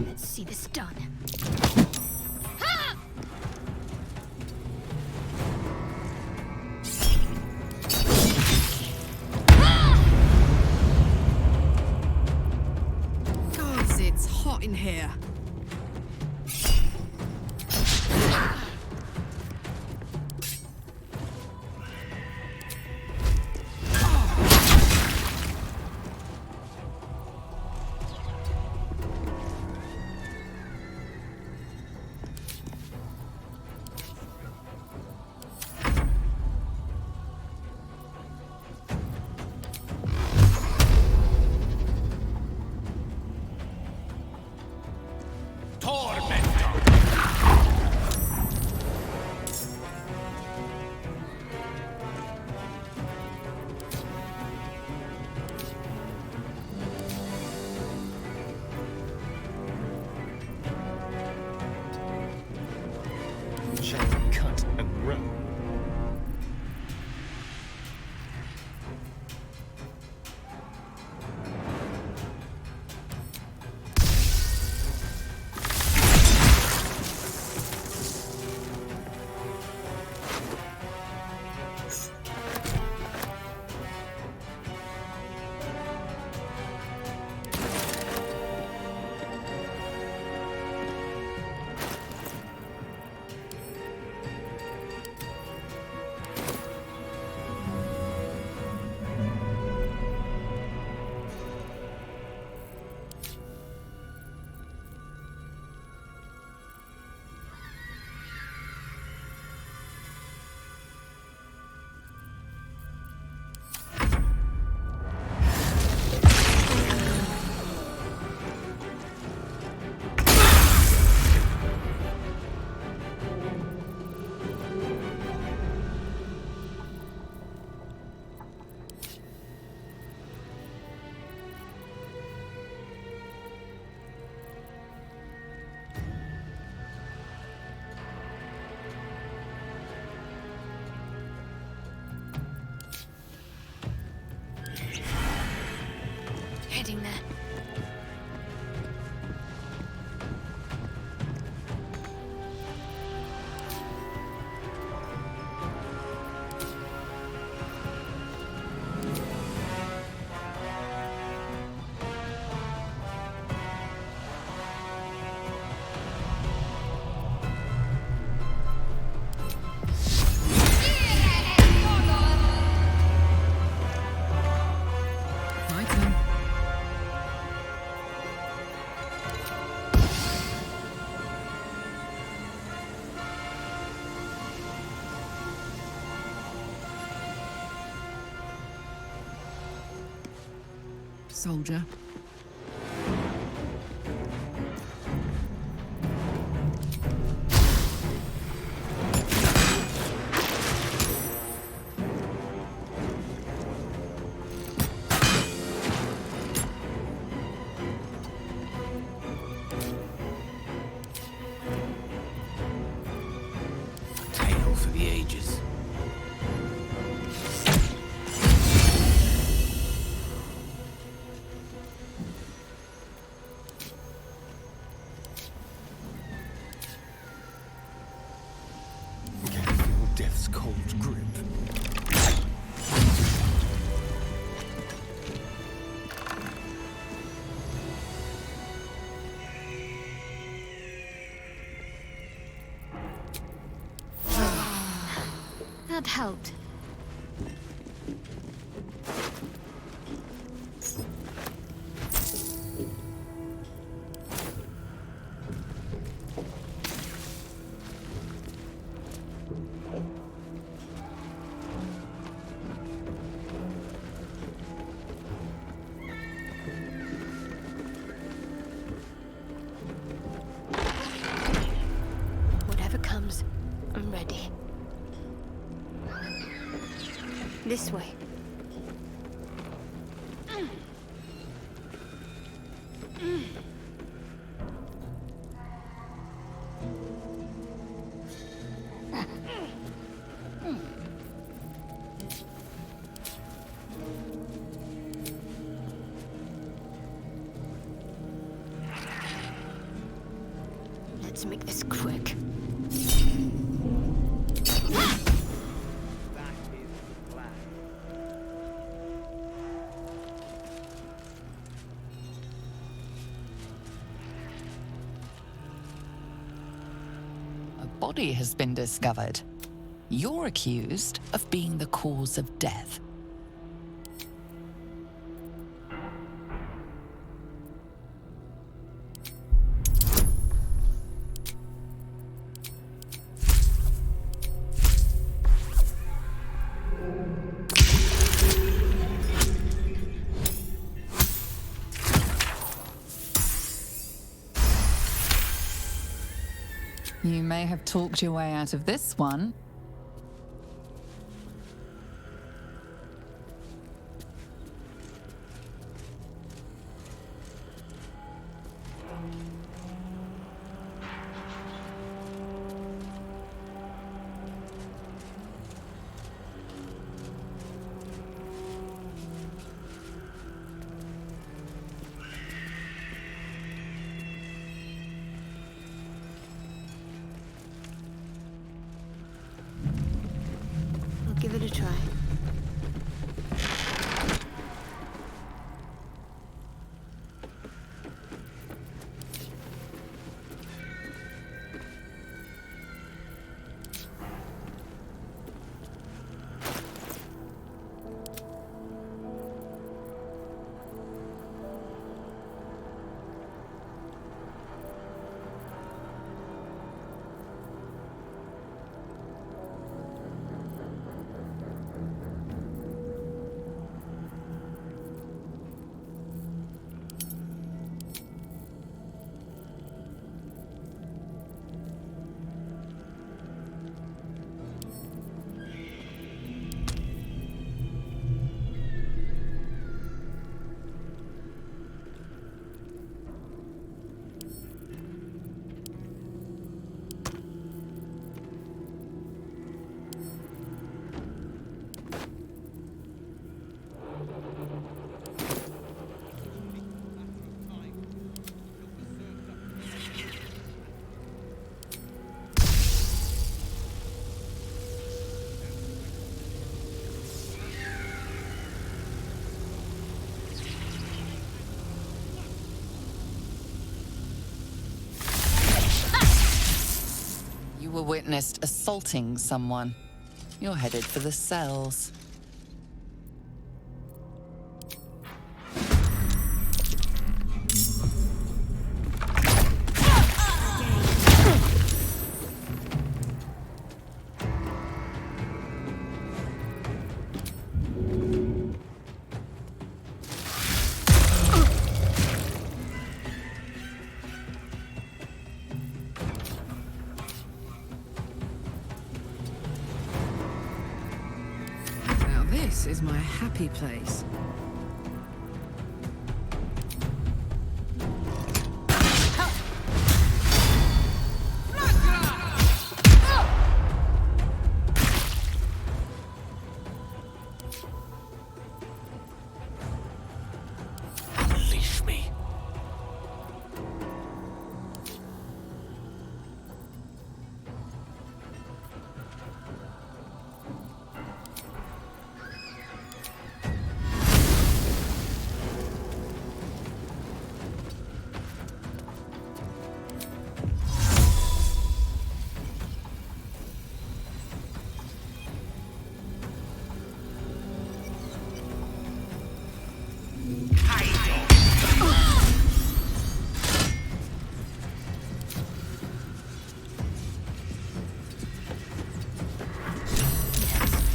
Let's see this done. In here. soldier. Tale for the ages. Can feel death's cold grip. That helped. Whatever comes, I'm ready. This way. Let's make this quick. A body has been discovered. You're accused of being the cause of death. You may have talked your way out of this one. I'll give it a try. You were witnessed assaulting someone. You're headed for the cells. This is my happy place. Unleash me.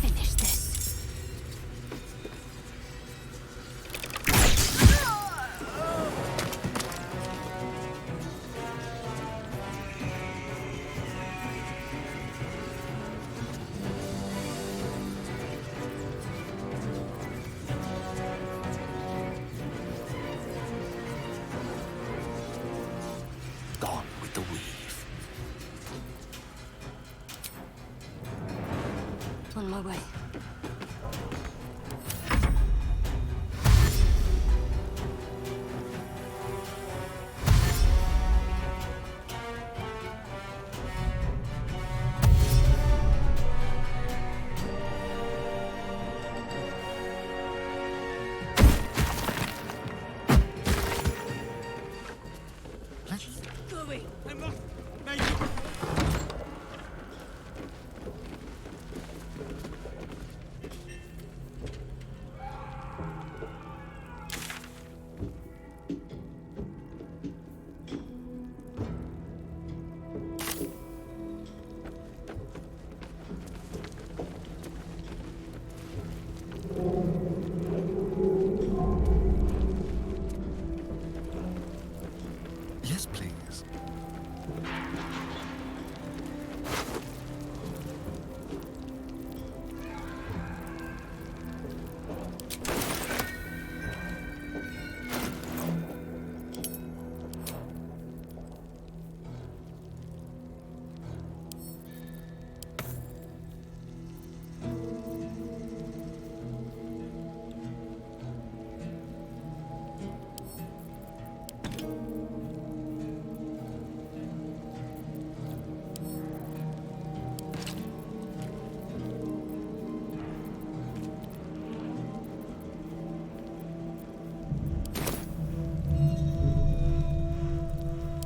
Finish this. Gone with the weave. On my way. Yes, please.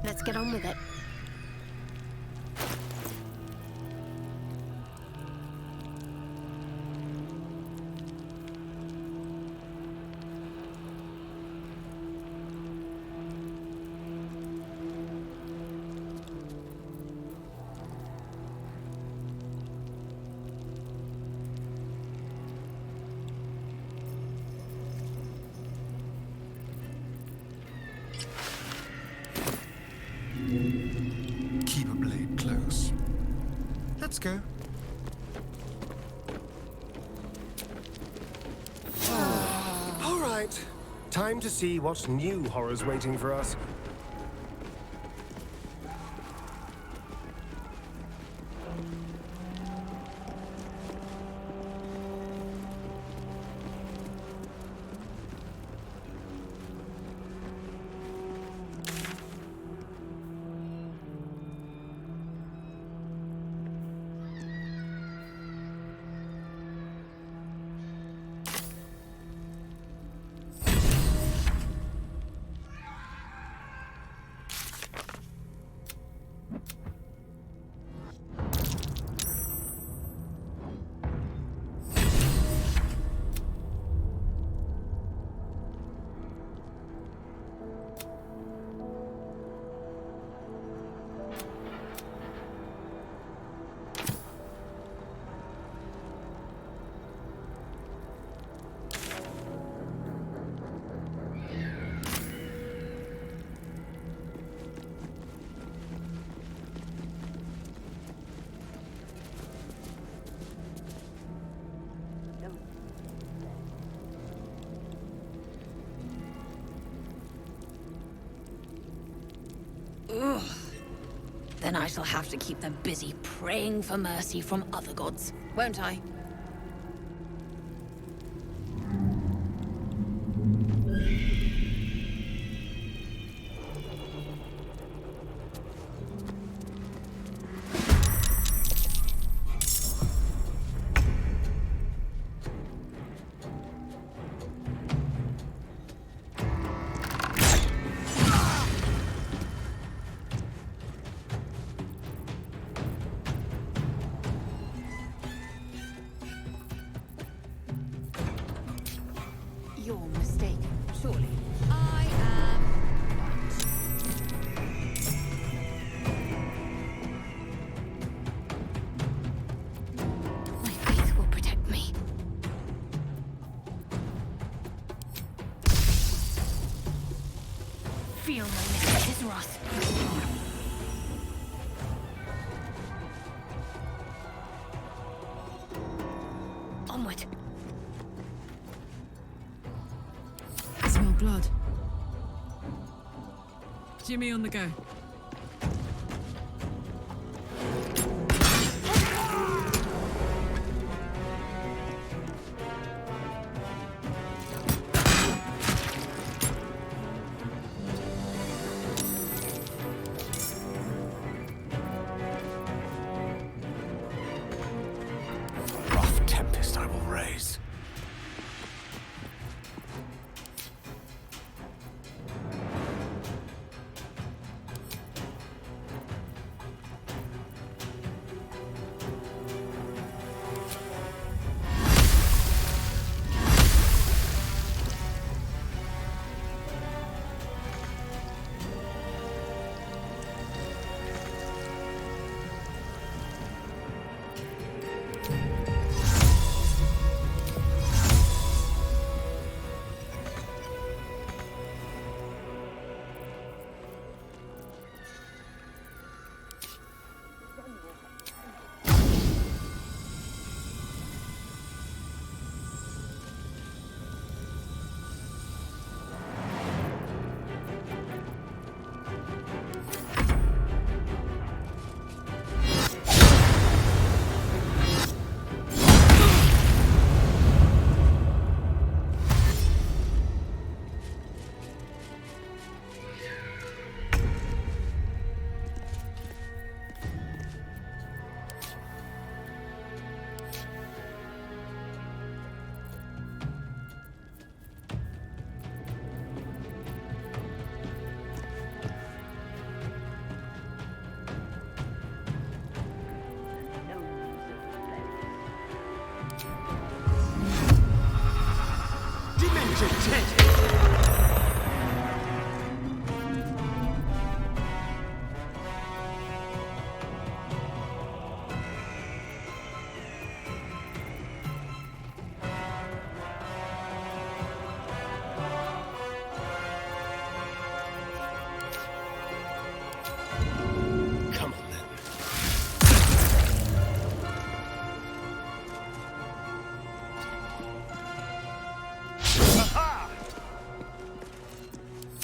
Let's get on with it. Keep a blade close. Let's go. All right. Time to see what new horror's waiting for us. Then I shall have to keep them busy praying for mercy from other gods, won't I? You're mistaken, surely. I am not. My faith will protect me. Feel my nemesis, Ross. Onward. Smell blood. Jimmy on the go. A rough tempest I will raise.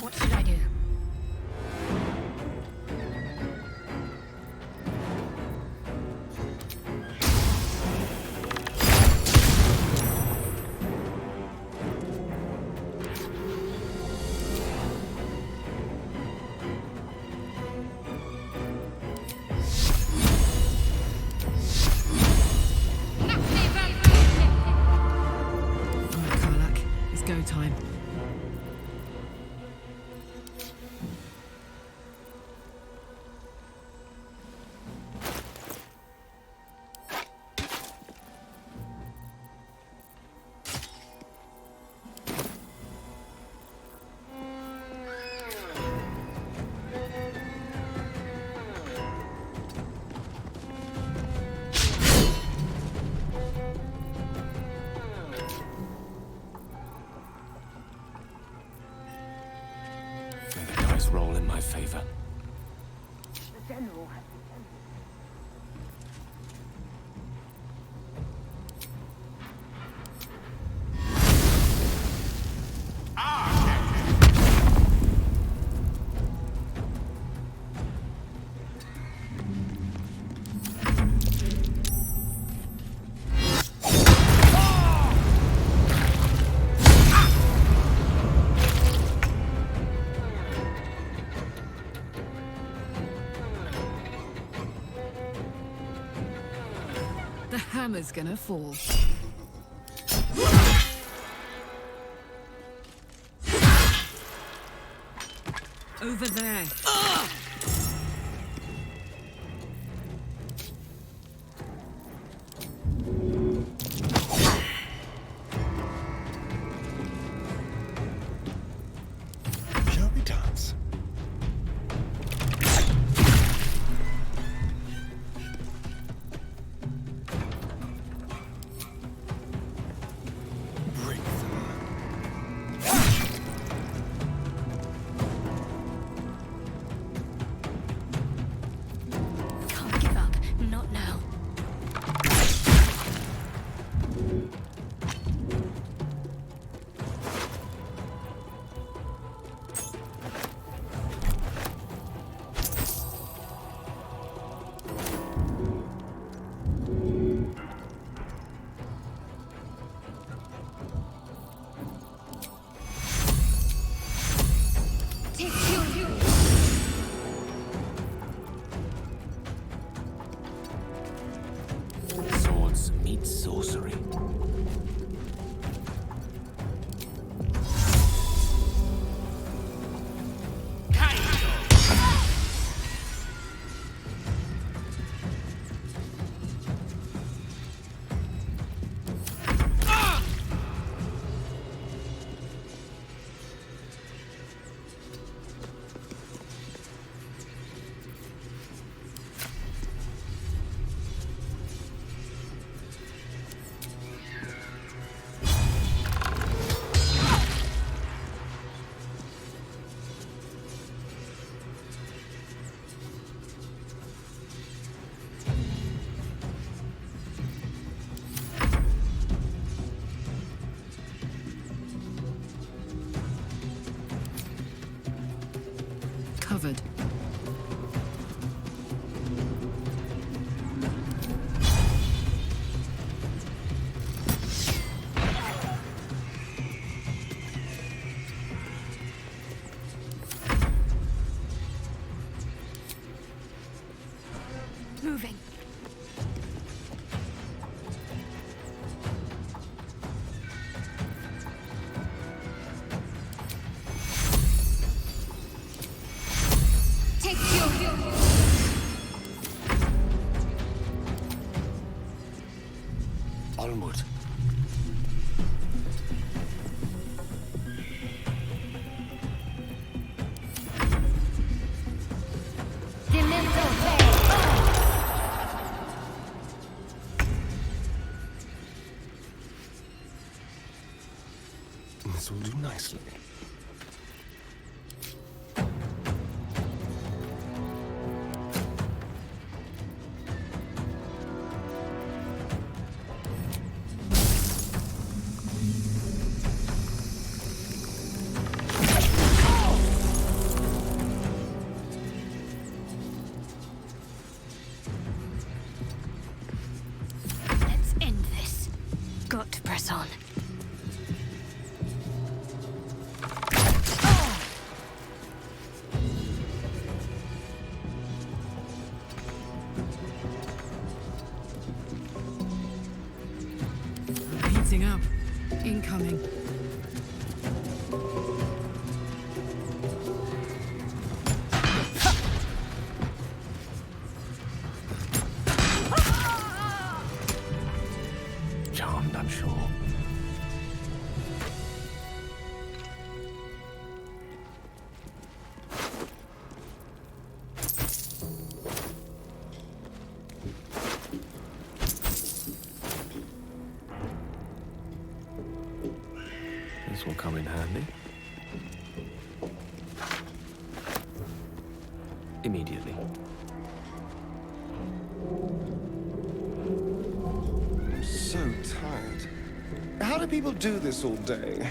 What should I do? Alright, Karlak. It's go time. May the dice roll in my favor. The general has The hammer's gonna fall. Over there. Shall we dance? Break them. Can't give up. Not now. Swords meet sorcery. Covered. Moving. Take you. Onward. This will do nicely. Let's end this. Got to press on. Heating up. Incoming. Charmed, I'm sure. This will come in handy. Immediately. I'm so tired. How do people do this all day?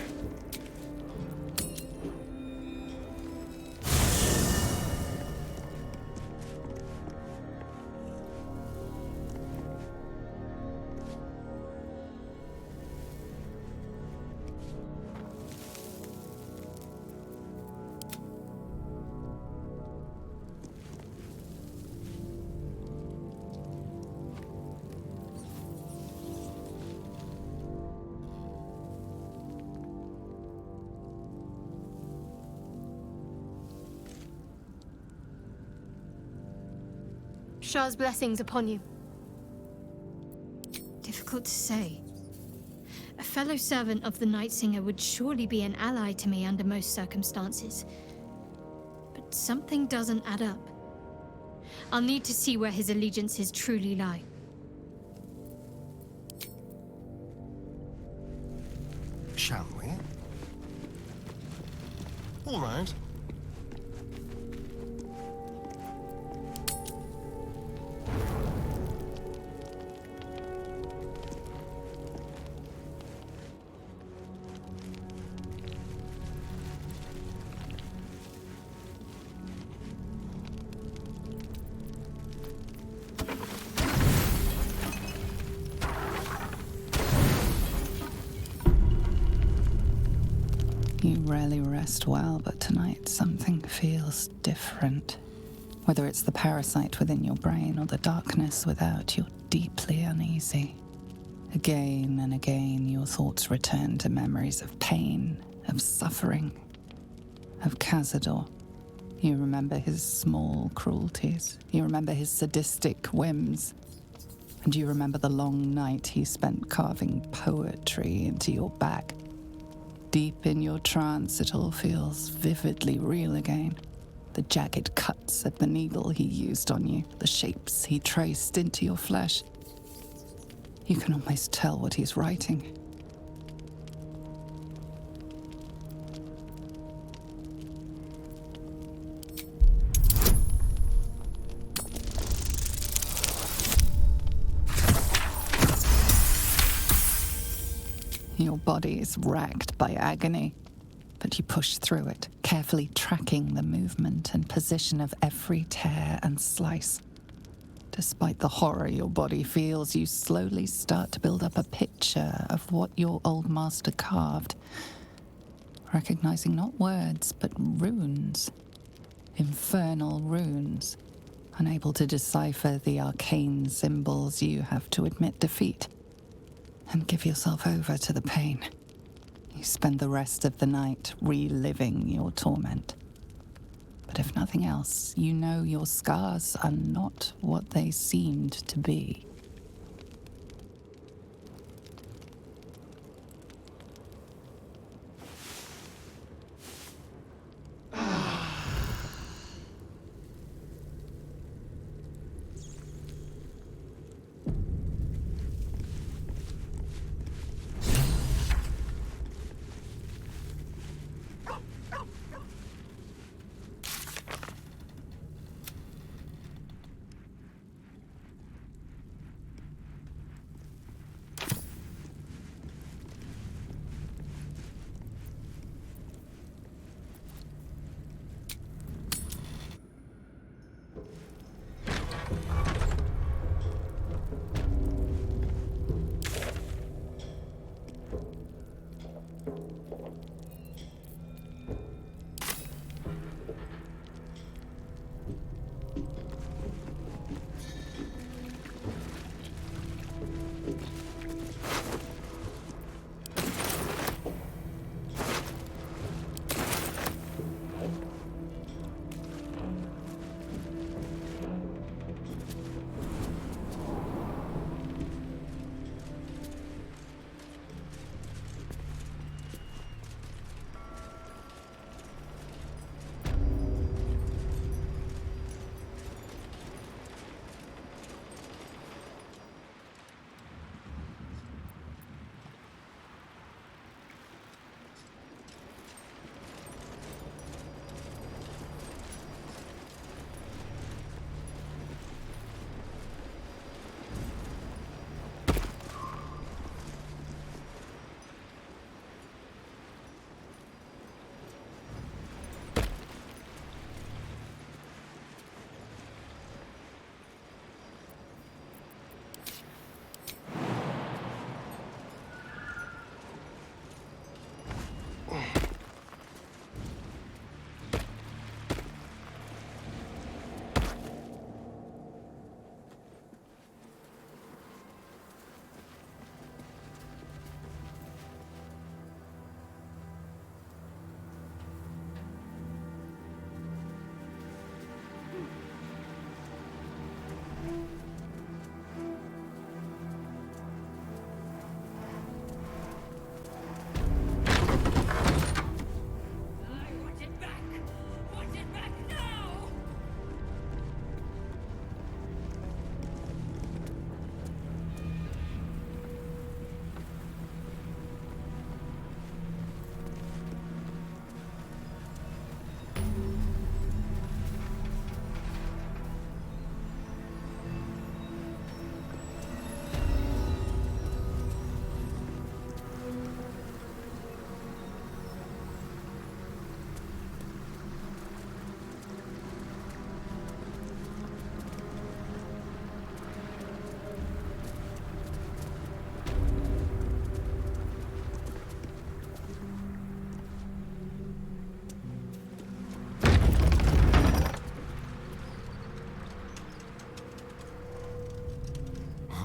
Shah's blessings upon you. Difficult to say. A fellow servant of the Night Singer would surely be an ally to me under most circumstances. But something doesn't add up. I'll need to see where his allegiances truly lie. Shall we? All right. You rarely rest well, but tonight something feels different. Whether it's the parasite within your brain or the darkness without, you're deeply uneasy. Again and again, your thoughts return to memories of pain, of suffering, of Cazador. You remember his small cruelties. You remember his sadistic whims. And you remember the long night he spent carving poetry into your back. Deep in your trance, it all feels vividly real again. The jagged cuts of the needle he used on you, the shapes he traced into your flesh. You can almost tell what he's writing. Your body is racked by agony, but you push through it, carefully tracking the movement and position of every tear and slice. Despite the horror your body feels, you slowly start to build up a picture of what your old master carved, recognizing not words, but runes. Infernal runes. Unable to decipher the arcane symbols, you have to admit defeat and give yourself over to the pain. You spend the rest of the night reliving your torment. But if nothing else, you know your scars are not what they seemed to be.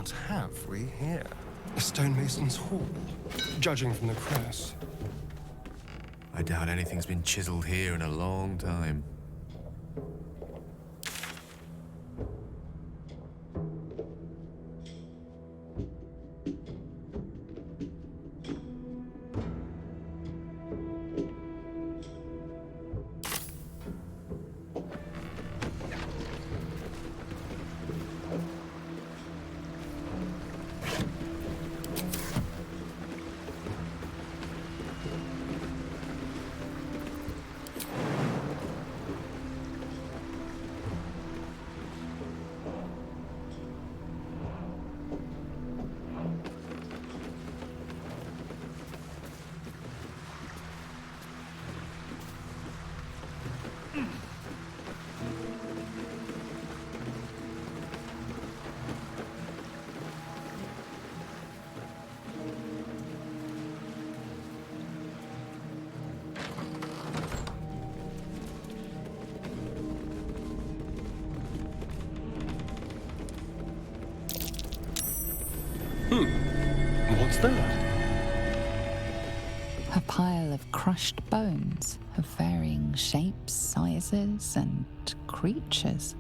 What have we here? A stonemason's hall. Judging from the crest. I doubt anything's been chiseled here in a long time. What's that? A pile of crushed bones of varying shapes, sizes, and creatures.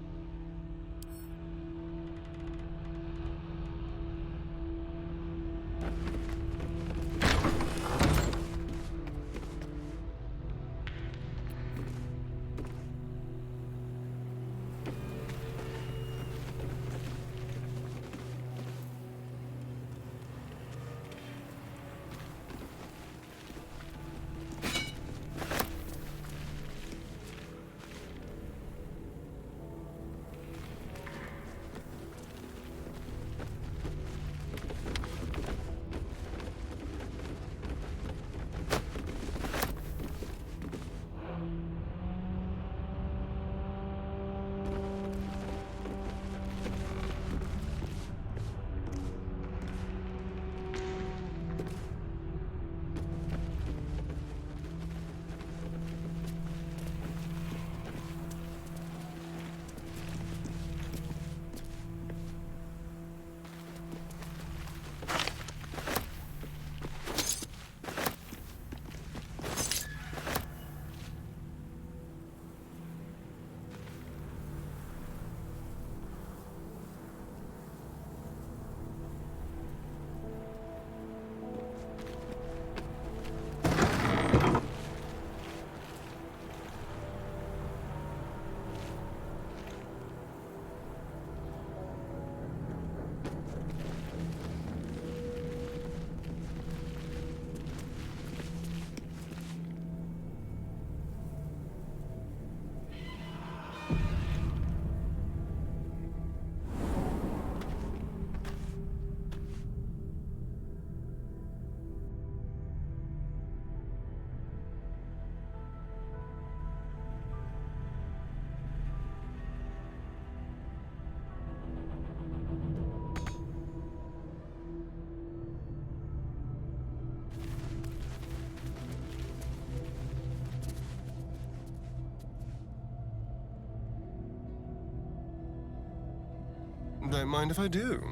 Don't mind if I do.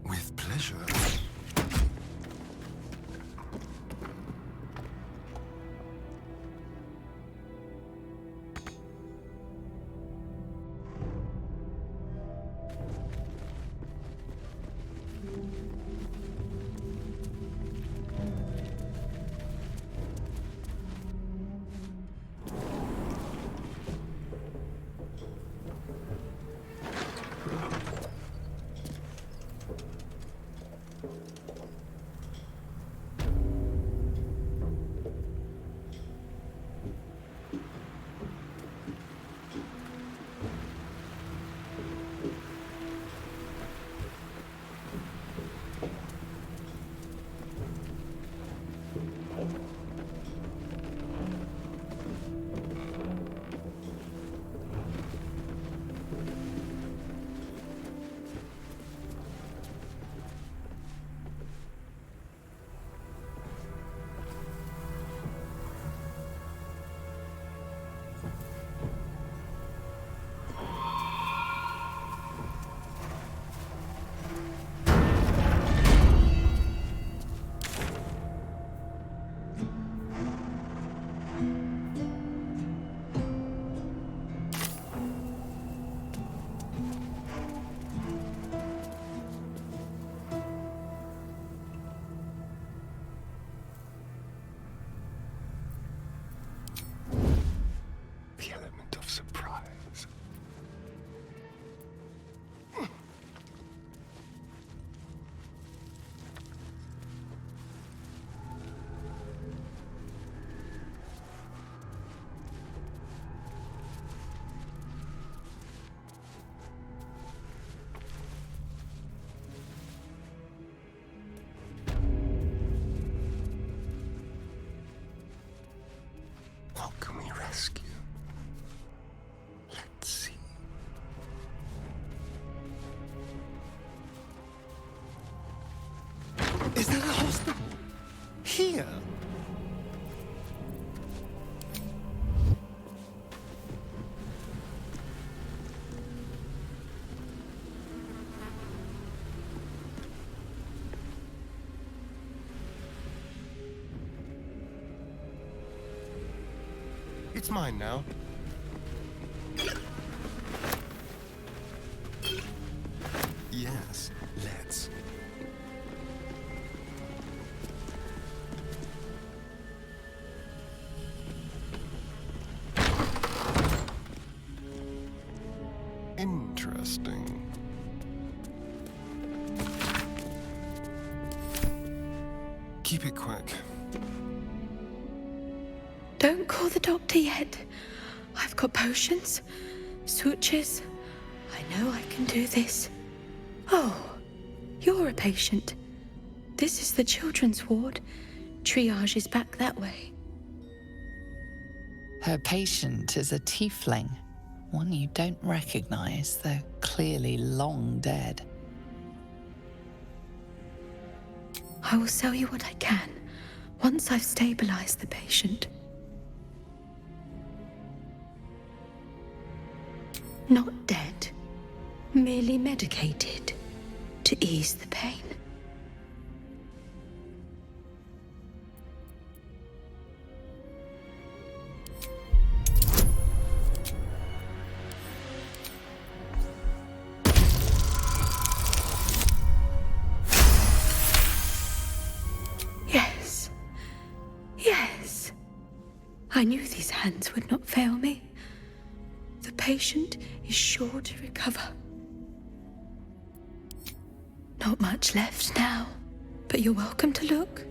With pleasure. rescue. Let's see. Is that a hospital? Here? It's mine now. Yes, let's. Interesting. Keep it quick. Don't call the doctor yet. I've got potions, sutures. I know I can do this. Oh, you're a patient. This is the children's ward. Triage is back that way. Her patient is a tiefling, one you don't recognize, though clearly long dead. I will sell you what I can, once I've stabilized the patient. Not dead, merely medicated to ease the pain. Yes, yes. I knew these hands would not fail me. The patient is sure to recover. Not much left now, but you're welcome to look.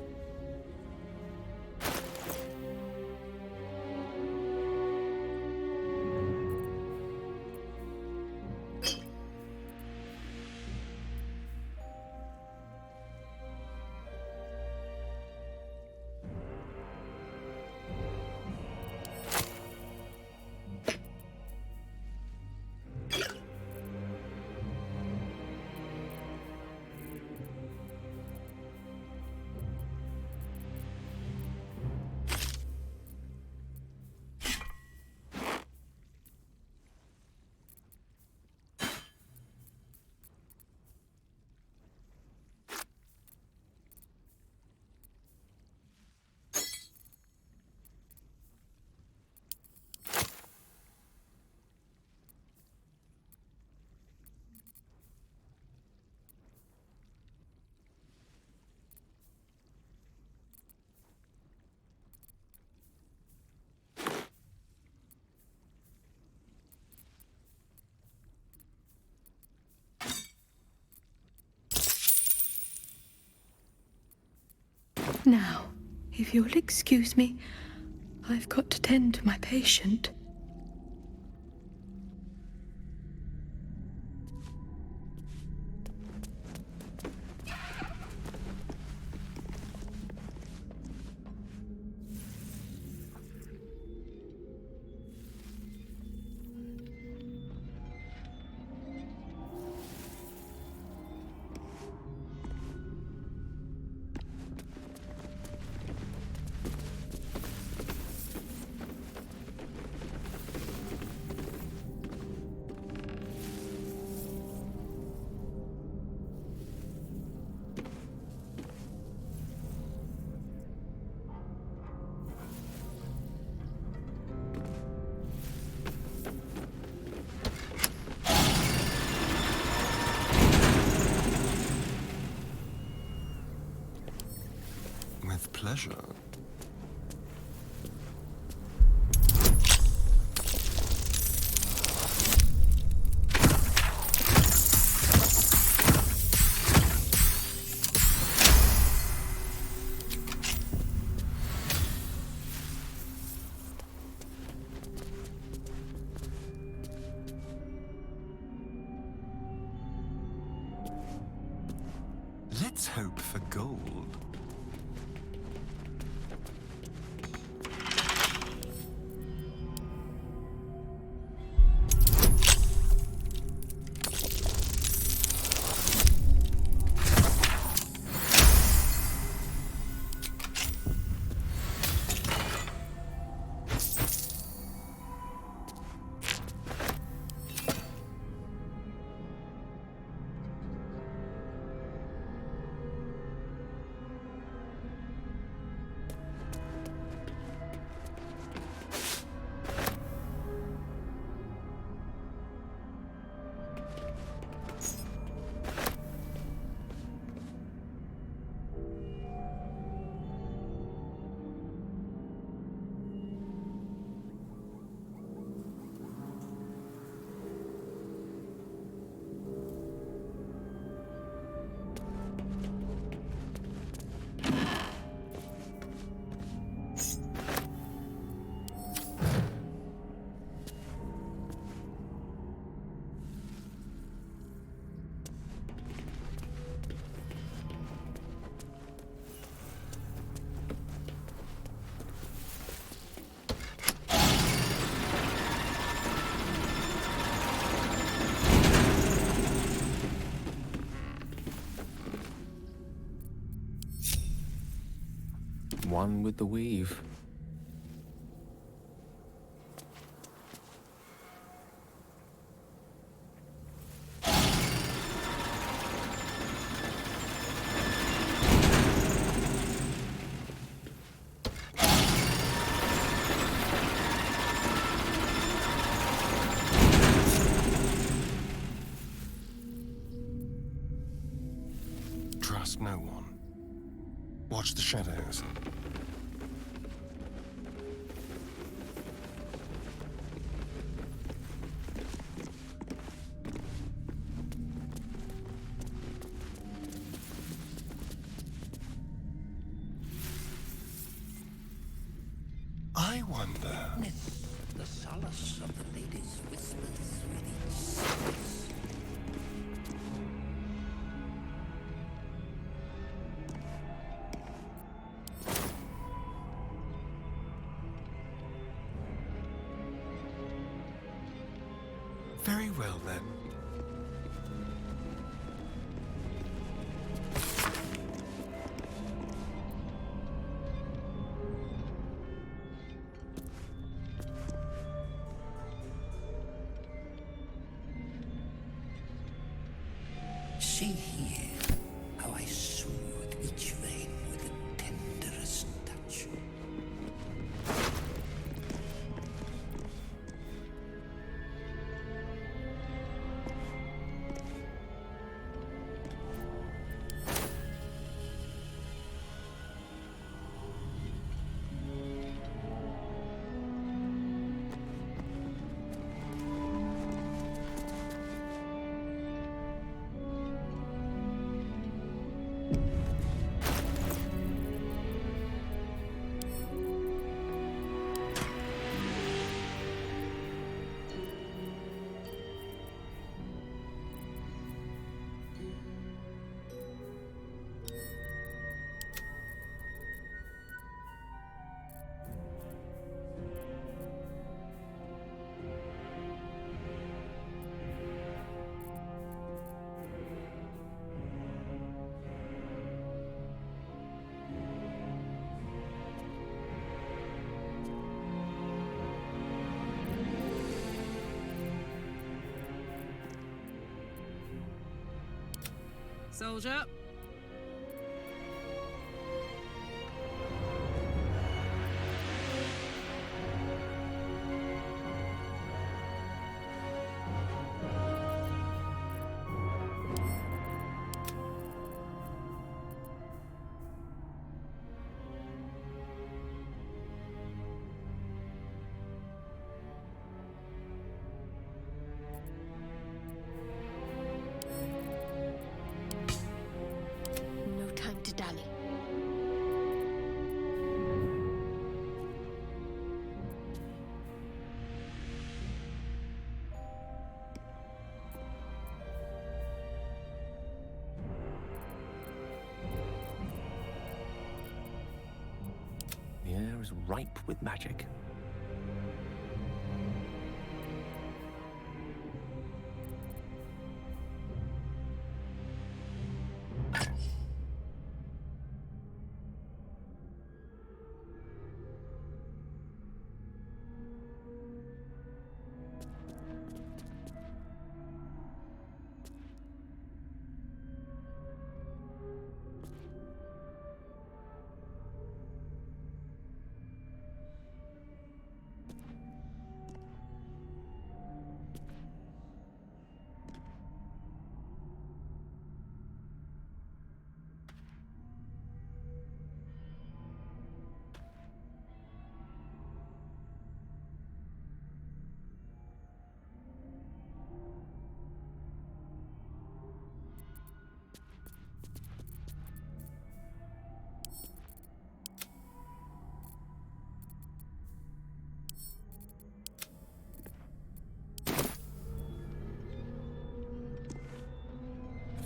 Now, if you'll excuse me, I've got to tend to my patient. With pleasure. Let's hope for gold. one with the weave. Trust no one. Watch the shadows. I wonder. The solace of the lady's whispers with each sentence. Very well then. See here how I soothe each vein with the tenderest touch. Soldier. No time to dally. The air is ripe with magic.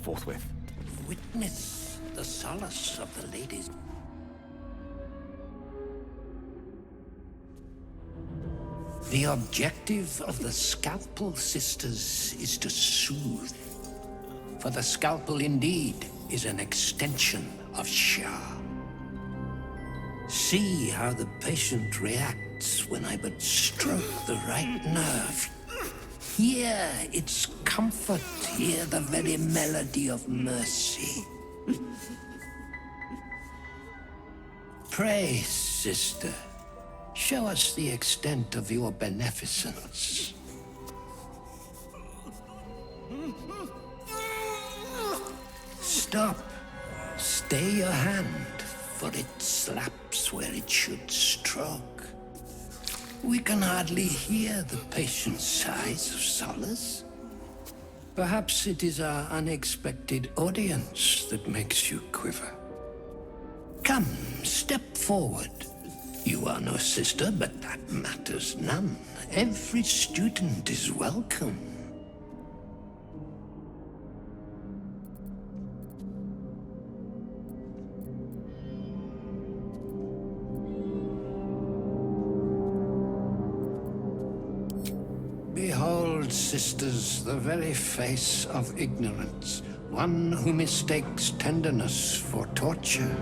Forthwith. Witness the solace of the ladies. The objective of the Scalpel Sisters is to soothe. For the scalpel indeed is an extension of Shah. See how the patient reacts when I but stroke the right nerve. Hear its comfort, hear the very melody of mercy. Pray, sister, show us the extent of your beneficence. Stop. Stay your hand, for it slaps where it should stroke. We can hardly hear the patient's sighs of solace. Perhaps it is our unexpected audience that makes you quiver. Come, step forward. You are no sister, but that matters none. Every student is welcome. Behold, sisters, the very face of ignorance, one who mistakes tenderness for torture.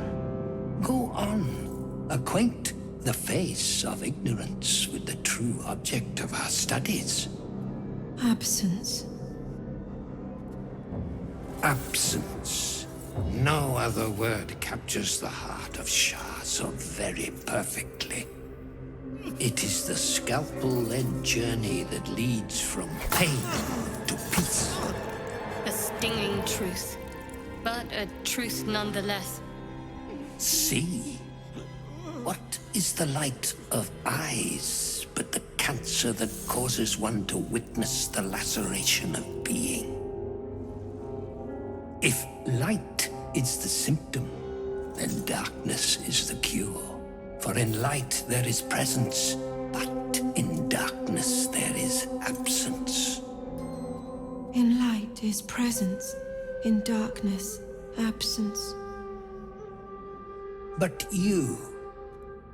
Go on, acquaint the face of ignorance with the true object of our studies. Absence. Absence. No other word captures the heart of Shah so very perfectly. It is the scalpel-led journey that leads from pain to peace. A stinging truth, but a truth nonetheless. See? What is the light of eyes but the cancer that causes one to witness the laceration of being? If light is the symptom, then darkness is the cure. For in light there is presence, but in darkness there is absence. In light is presence, in darkness, absence. But you,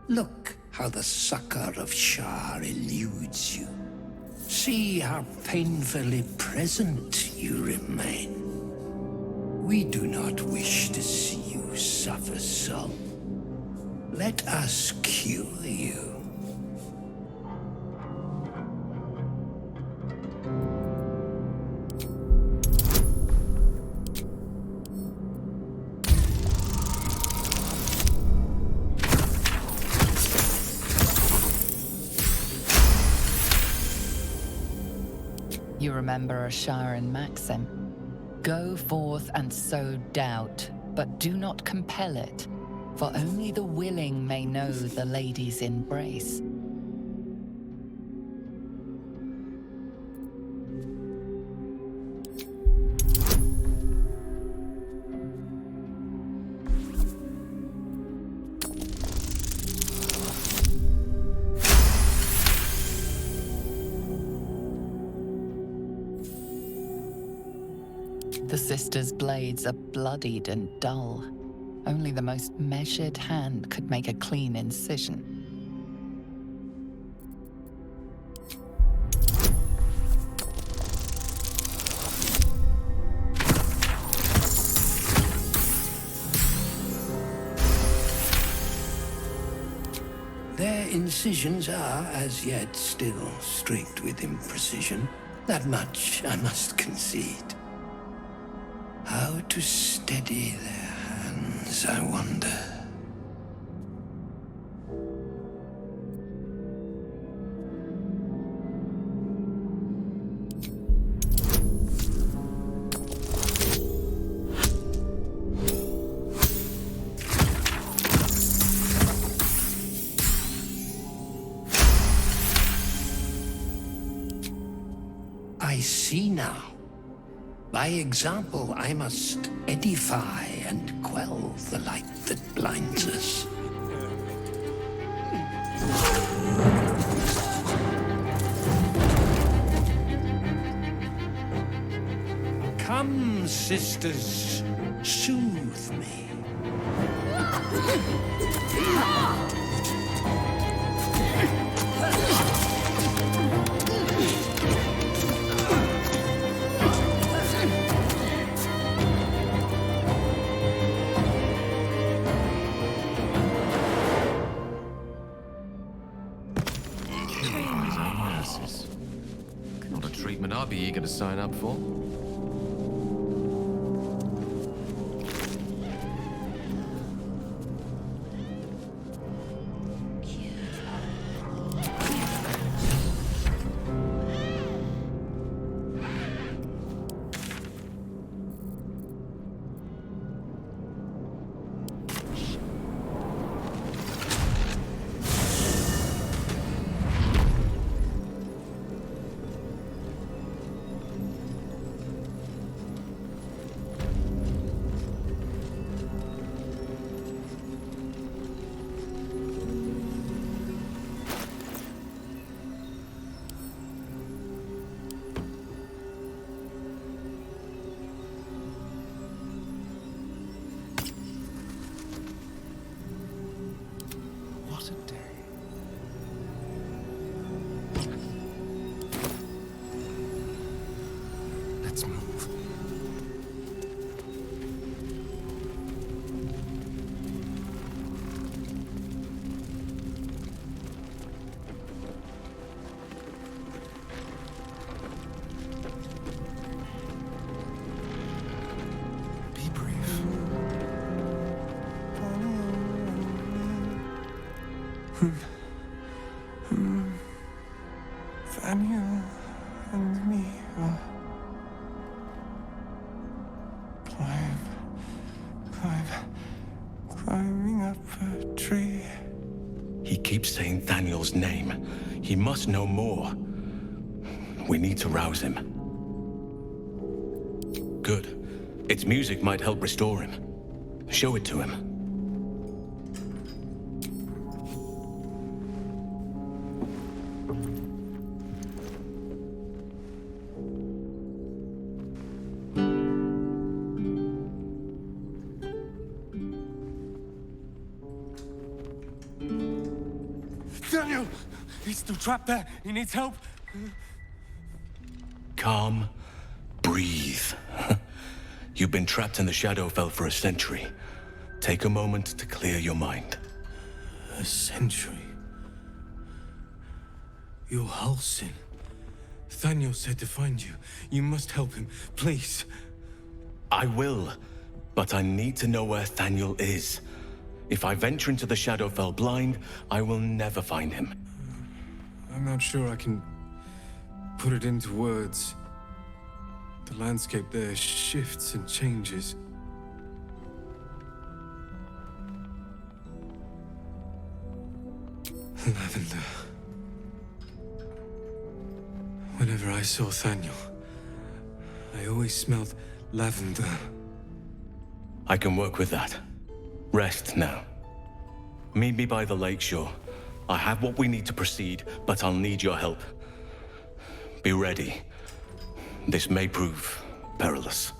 look how the succor of Shah eludes you. See how painfully present you remain. We do not wish to see you suffer so. Let us cure you. You remember a Sharon maxim. Go forth and sow doubt, but do not compel it. For only the willing may know the lady's embrace. The sisters' blades are bloodied and dull. Only the most measured hand could make a clean incision. Their incisions are, as yet, still streaked with imprecision. That much I must concede. How to steady their hands, I wonder. I see now. By example, I must edify and quell the light that blinds us. Come, sisters, soothe me. be eager to sign up for? What a day. Let's move. Be brief. Daniel and me are climbing up a tree. He keeps saying Thaniel's name. He must know more. We need to rouse him. Good. Its music might help restore him. Show it to him. Daniel! He's still trapped there. He needs help. Calm. Breathe. You've been trapped in the Shadowfell for a century. Take a moment to clear your mind. A century? You're Halsin. Thaniel said to find you. You must help him, please. I will, but I need to know where Thaniel is. If I venture into the Shadowfell blind, I will never find him. I'm not sure I can put it into words. The landscape there shifts and changes. Lavender. Whenever I saw Thaniel, I always smelled lavender. I can work with that. Rest now. Meet me by the lakeshore. I have what we need to proceed, but I'll need your help. Be ready. This may prove perilous.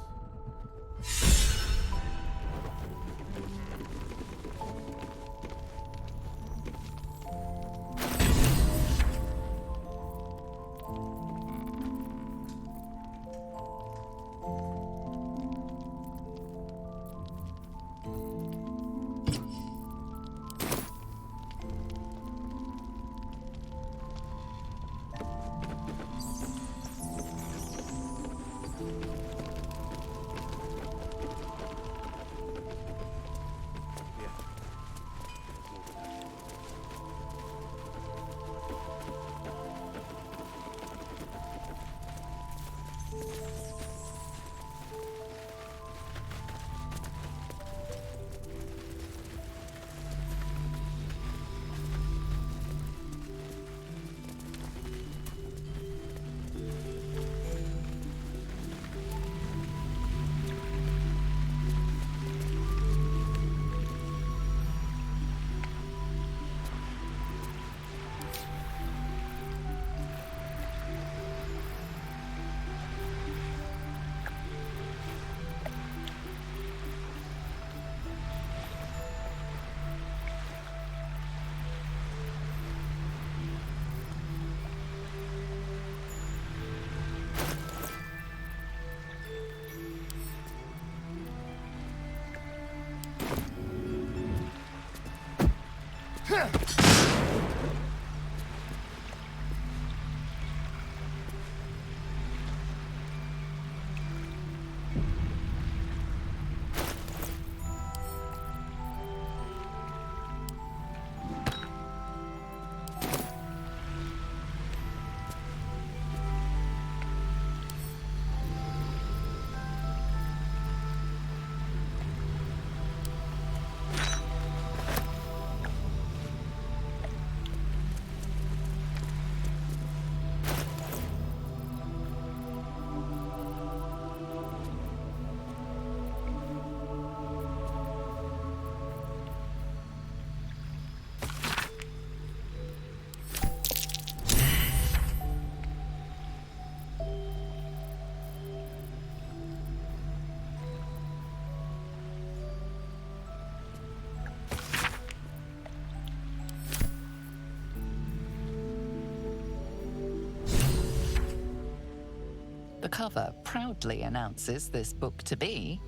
The cover proudly announces this book to be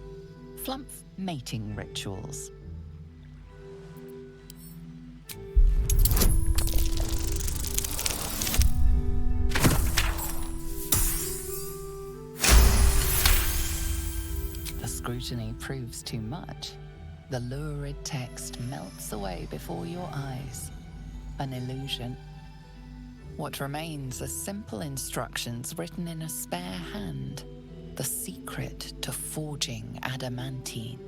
Flump Mating Rituals. The scrutiny proves too much. The lurid text melts away before your eyes. An illusion. What remains are simple instructions written in a spare hand. The secret to forging adamantine.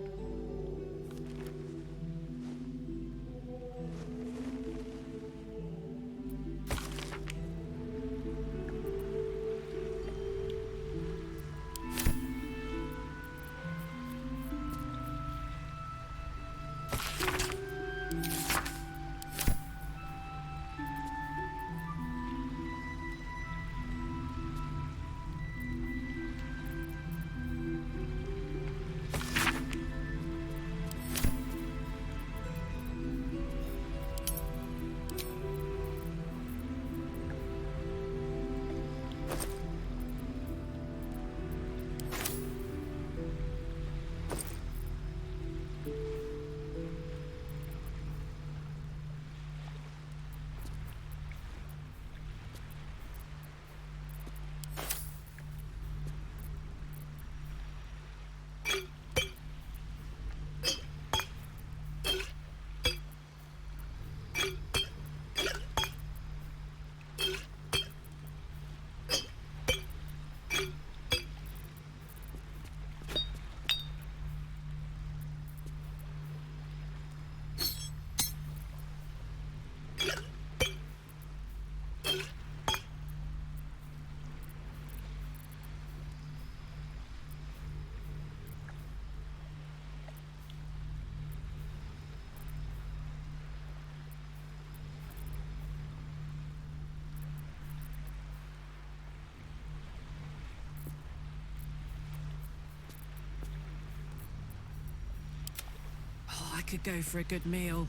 Oh, I could go for a good meal.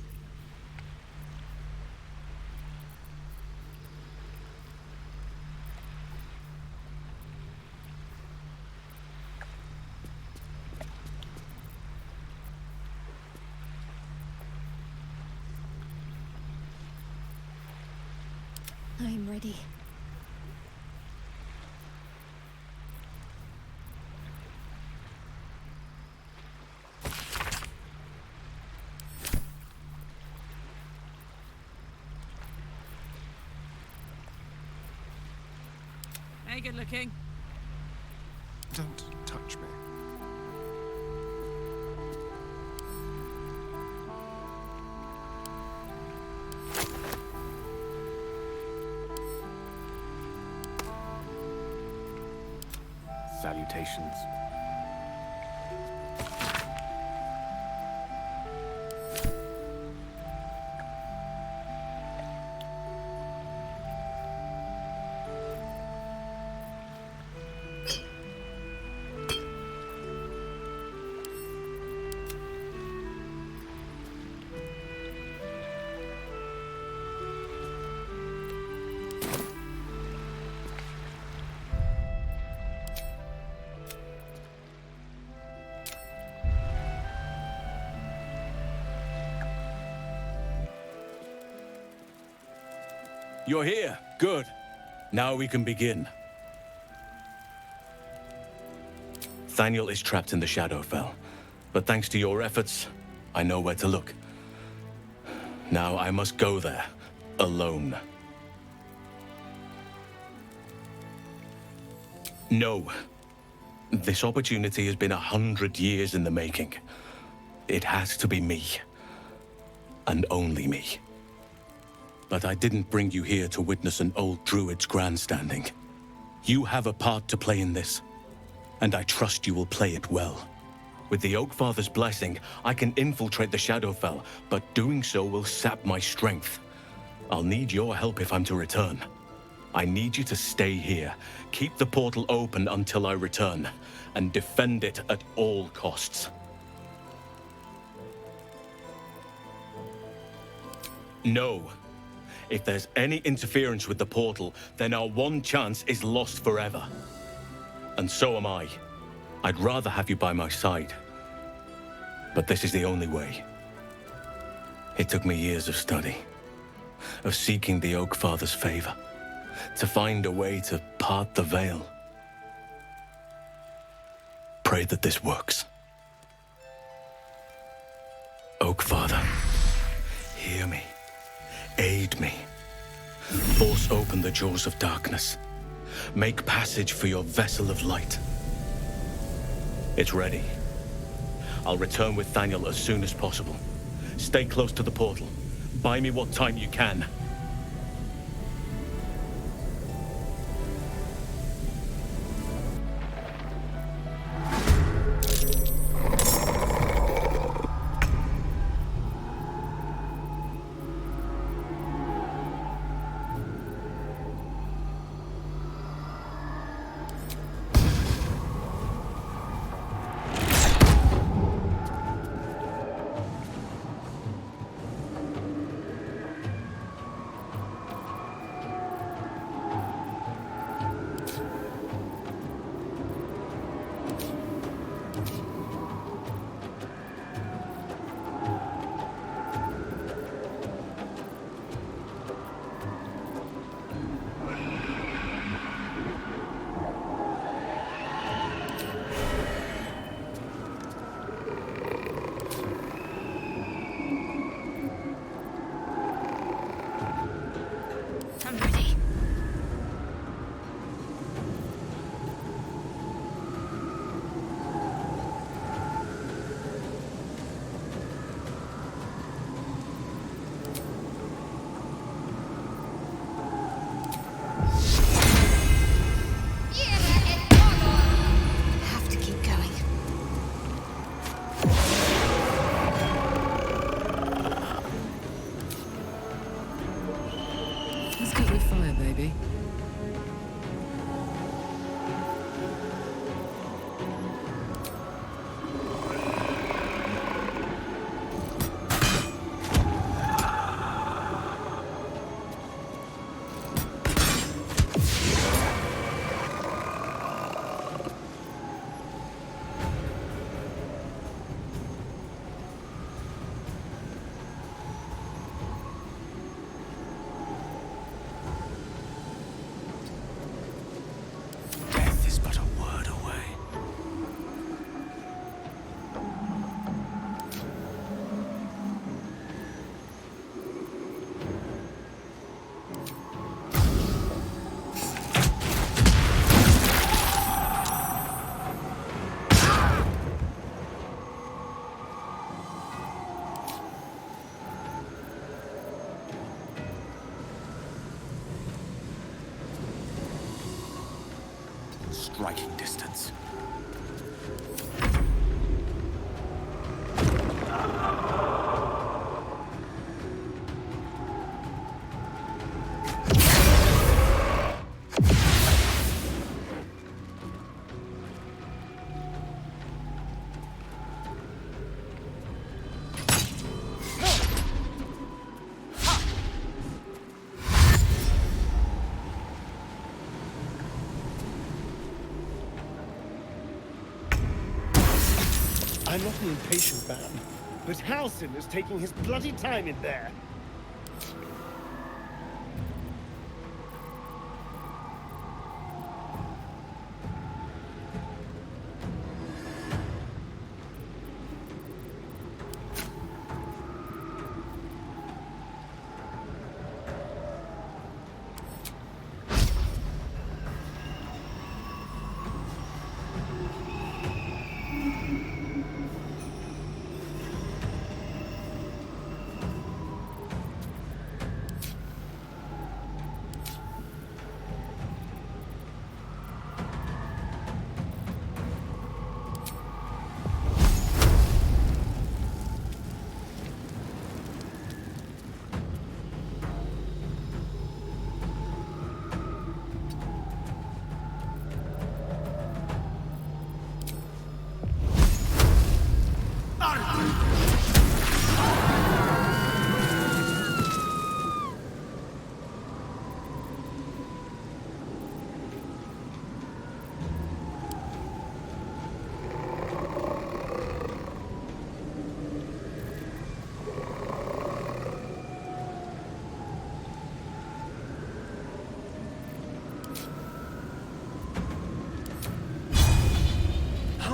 I'm ready. Hey, good looking. Don't touch me. Salutations. You're here. Good. Now we can begin. Thaniel is trapped in the Shadowfell, but thanks to your efforts, I know where to look. Now I must go there, alone. No. This opportunity has been 100 years in the making. It has to be me. And only me. But I didn't bring you here to witness an old druid's grandstanding. You have a part to play in this, and I trust you will play it well. With the Oakfather's blessing, I can infiltrate the Shadowfell, but doing so will sap my strength. I'll need your help if I'm to return. I need you to stay here, keep the portal open until I return, and defend it at all costs. No. If there's any interference with the portal, then our one chance is lost forever. And so am I. I'd rather have you by my side. But this is the only way. It took me years of study, of seeking the Oak Father's favor, to find a way to part the veil. Pray that this works. Oak Father, hear me. Aid me. Force open the jaws of darkness. Make passage for your vessel of light. It's ready. I'll return with Thaniel as soon as possible. Stay close to the portal. Buy me what time you can. Striking distance. I'm not an impatient man, but Halsin is taking his bloody time in there.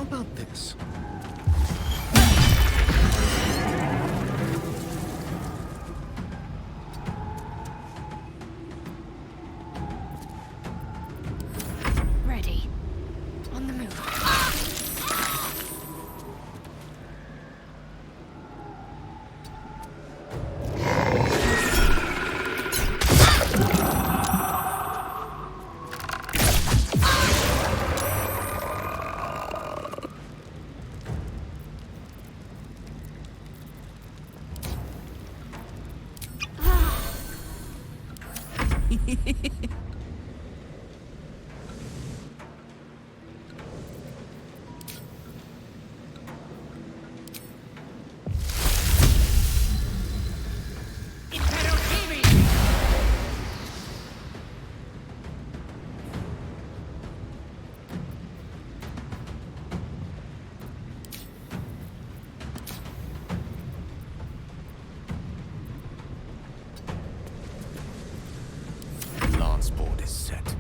about this? Ready. On the move. Lance board is set.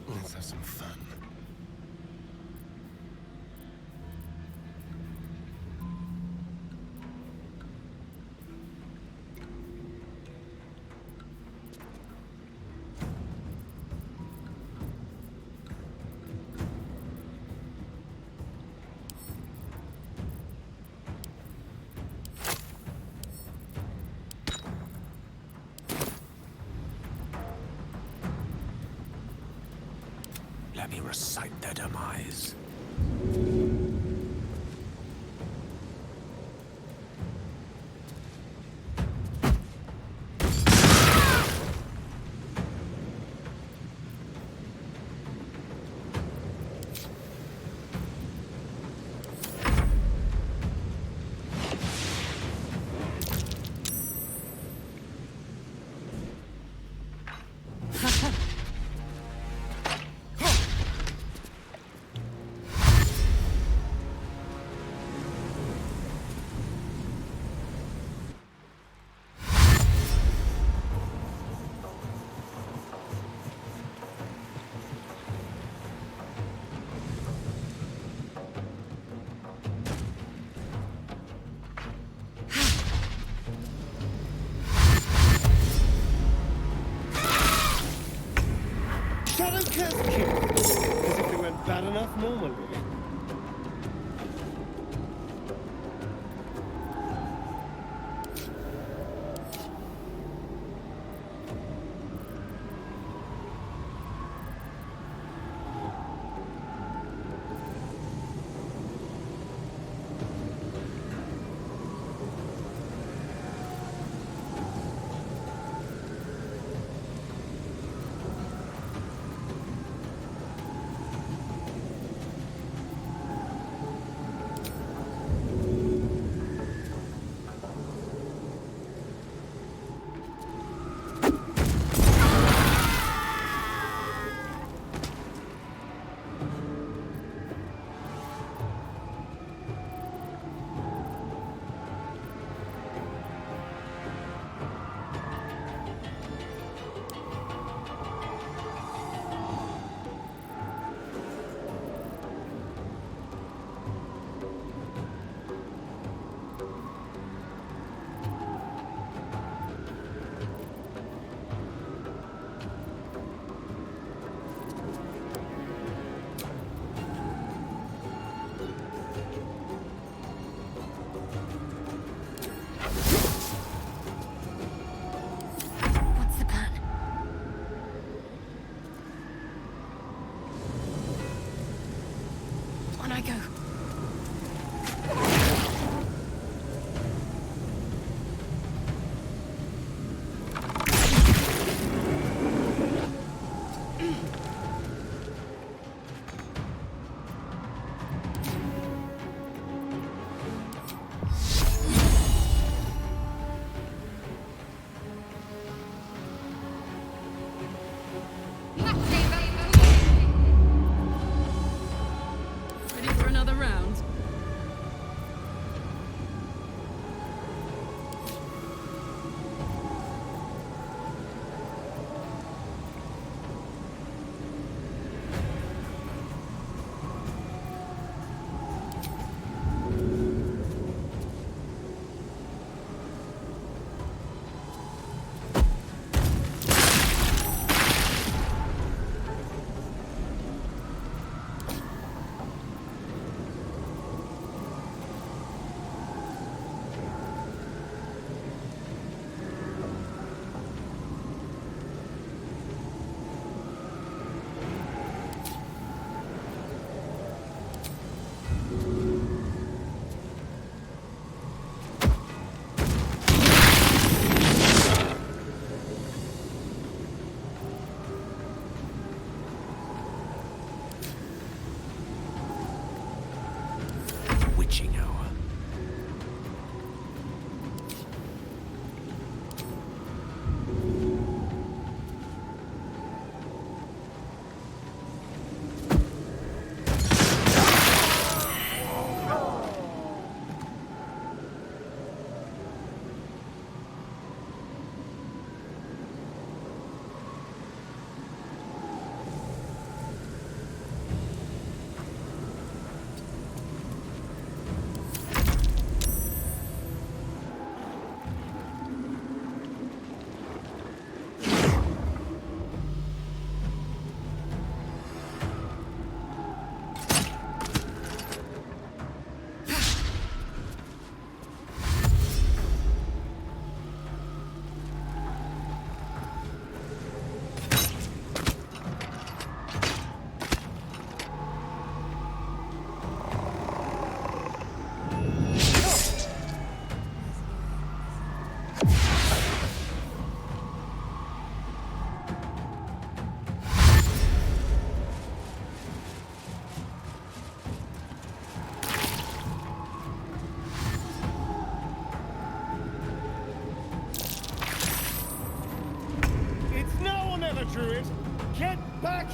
Let's have some fun. Let me recite their demise. Shadow Curse Kill! As if it went bad enough normally.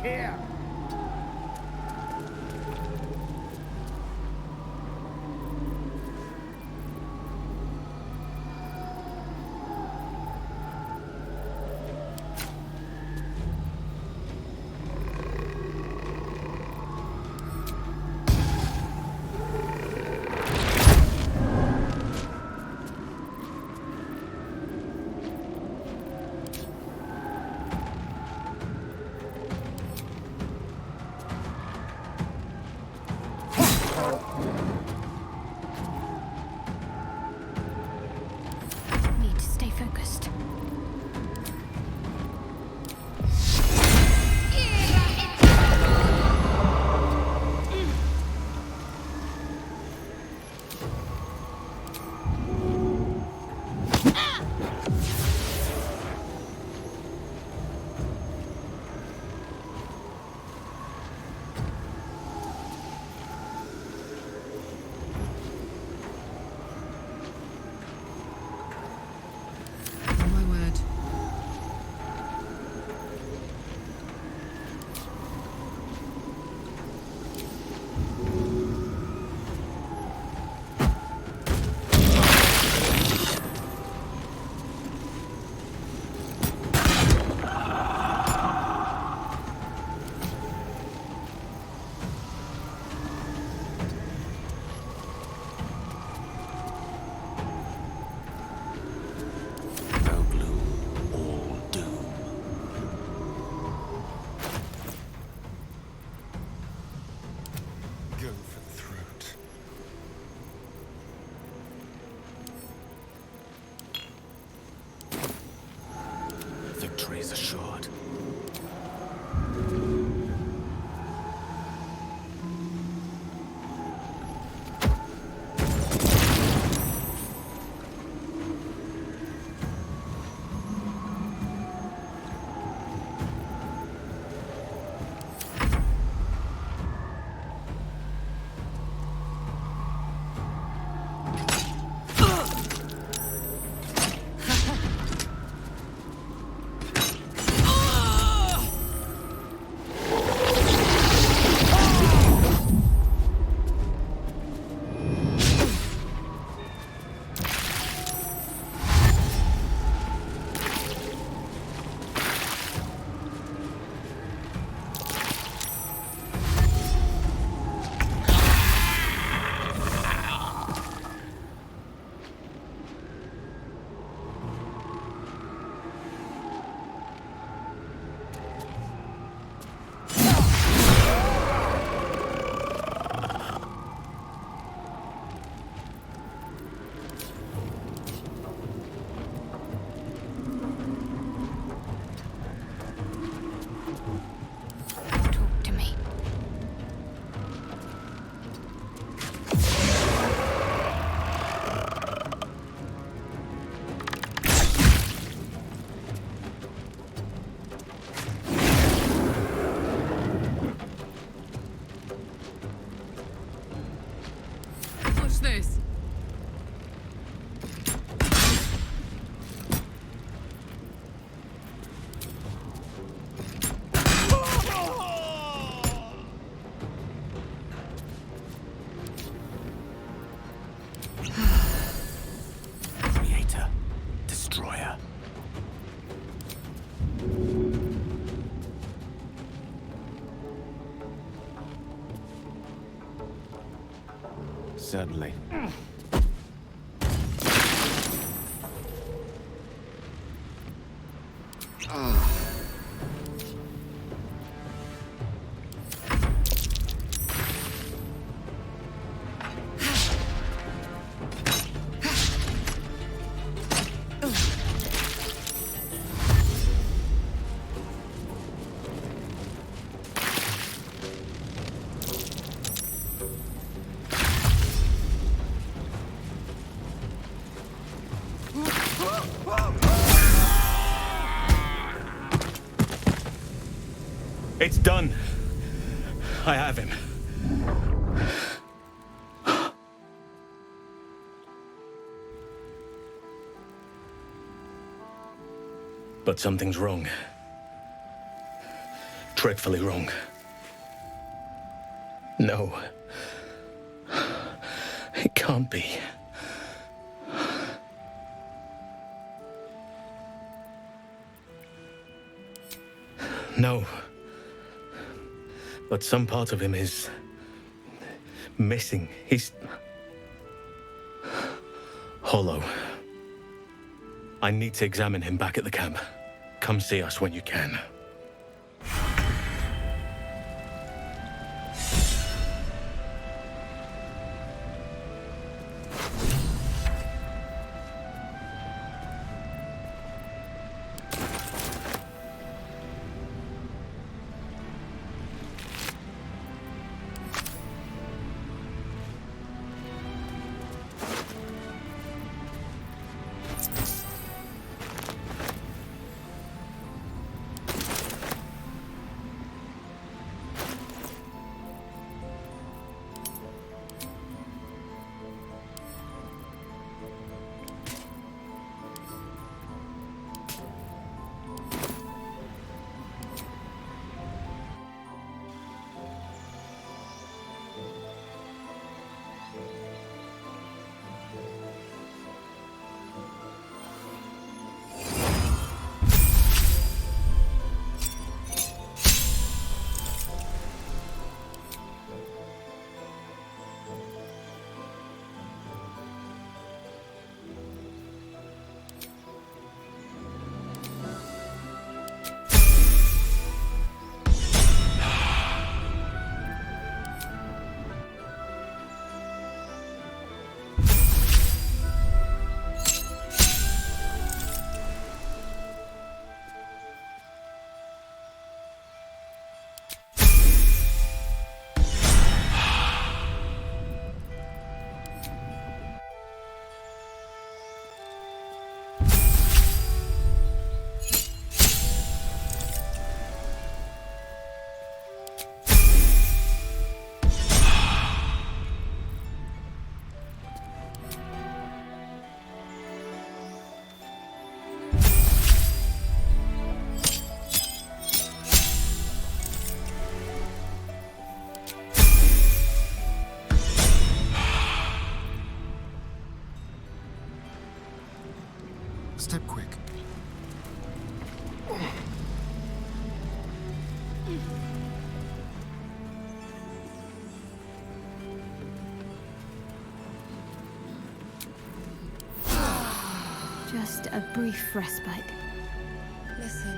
here! Need to stay focused. Oh my word. No gloom, all doom. Go for the throat. Victory is assured. Talk to me. Watch this. Creator. Destroyer. Certainly. It's done. I have him. But something's wrong. dreadfully wrong. No. It can't be. No. But some part of him is missing. He's hollow. I need to examine him back at the camp. Come see us when you can. Step quick. Just a brief respite. Listen.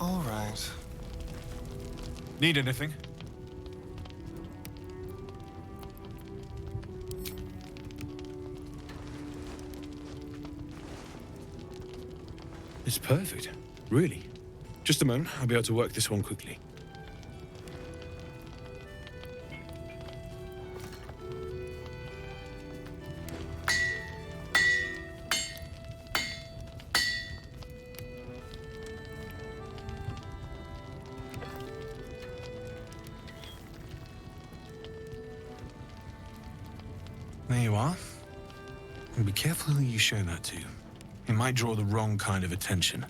All right. Need anything? It's perfect. Really. Just a moment. I'll be able to work this one quickly. There you are. And be careful who you show that to. It might draw the wrong kind of attention.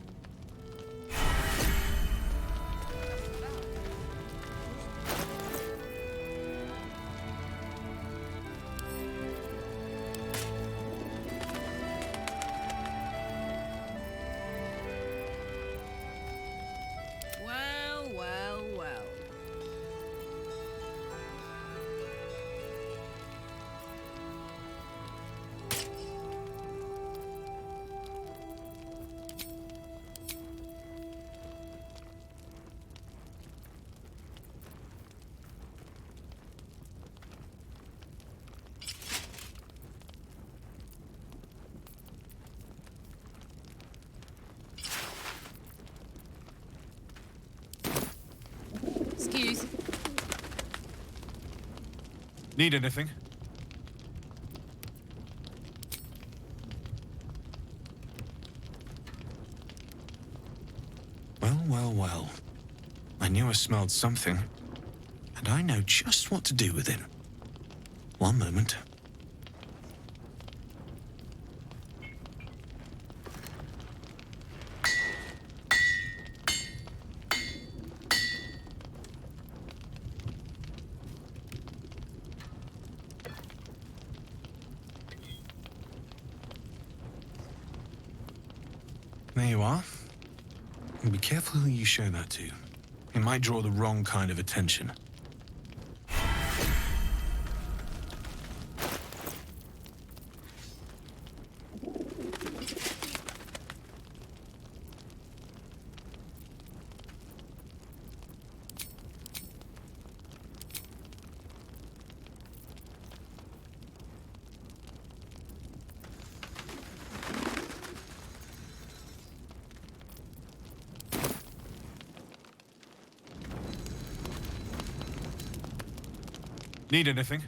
Well, well, well. Excuse. Need anything? knew I smelled something, and I know just what to do with it. One moment. There you are. And be careful who you show that to. It might draw the wrong kind of attention. Need anything?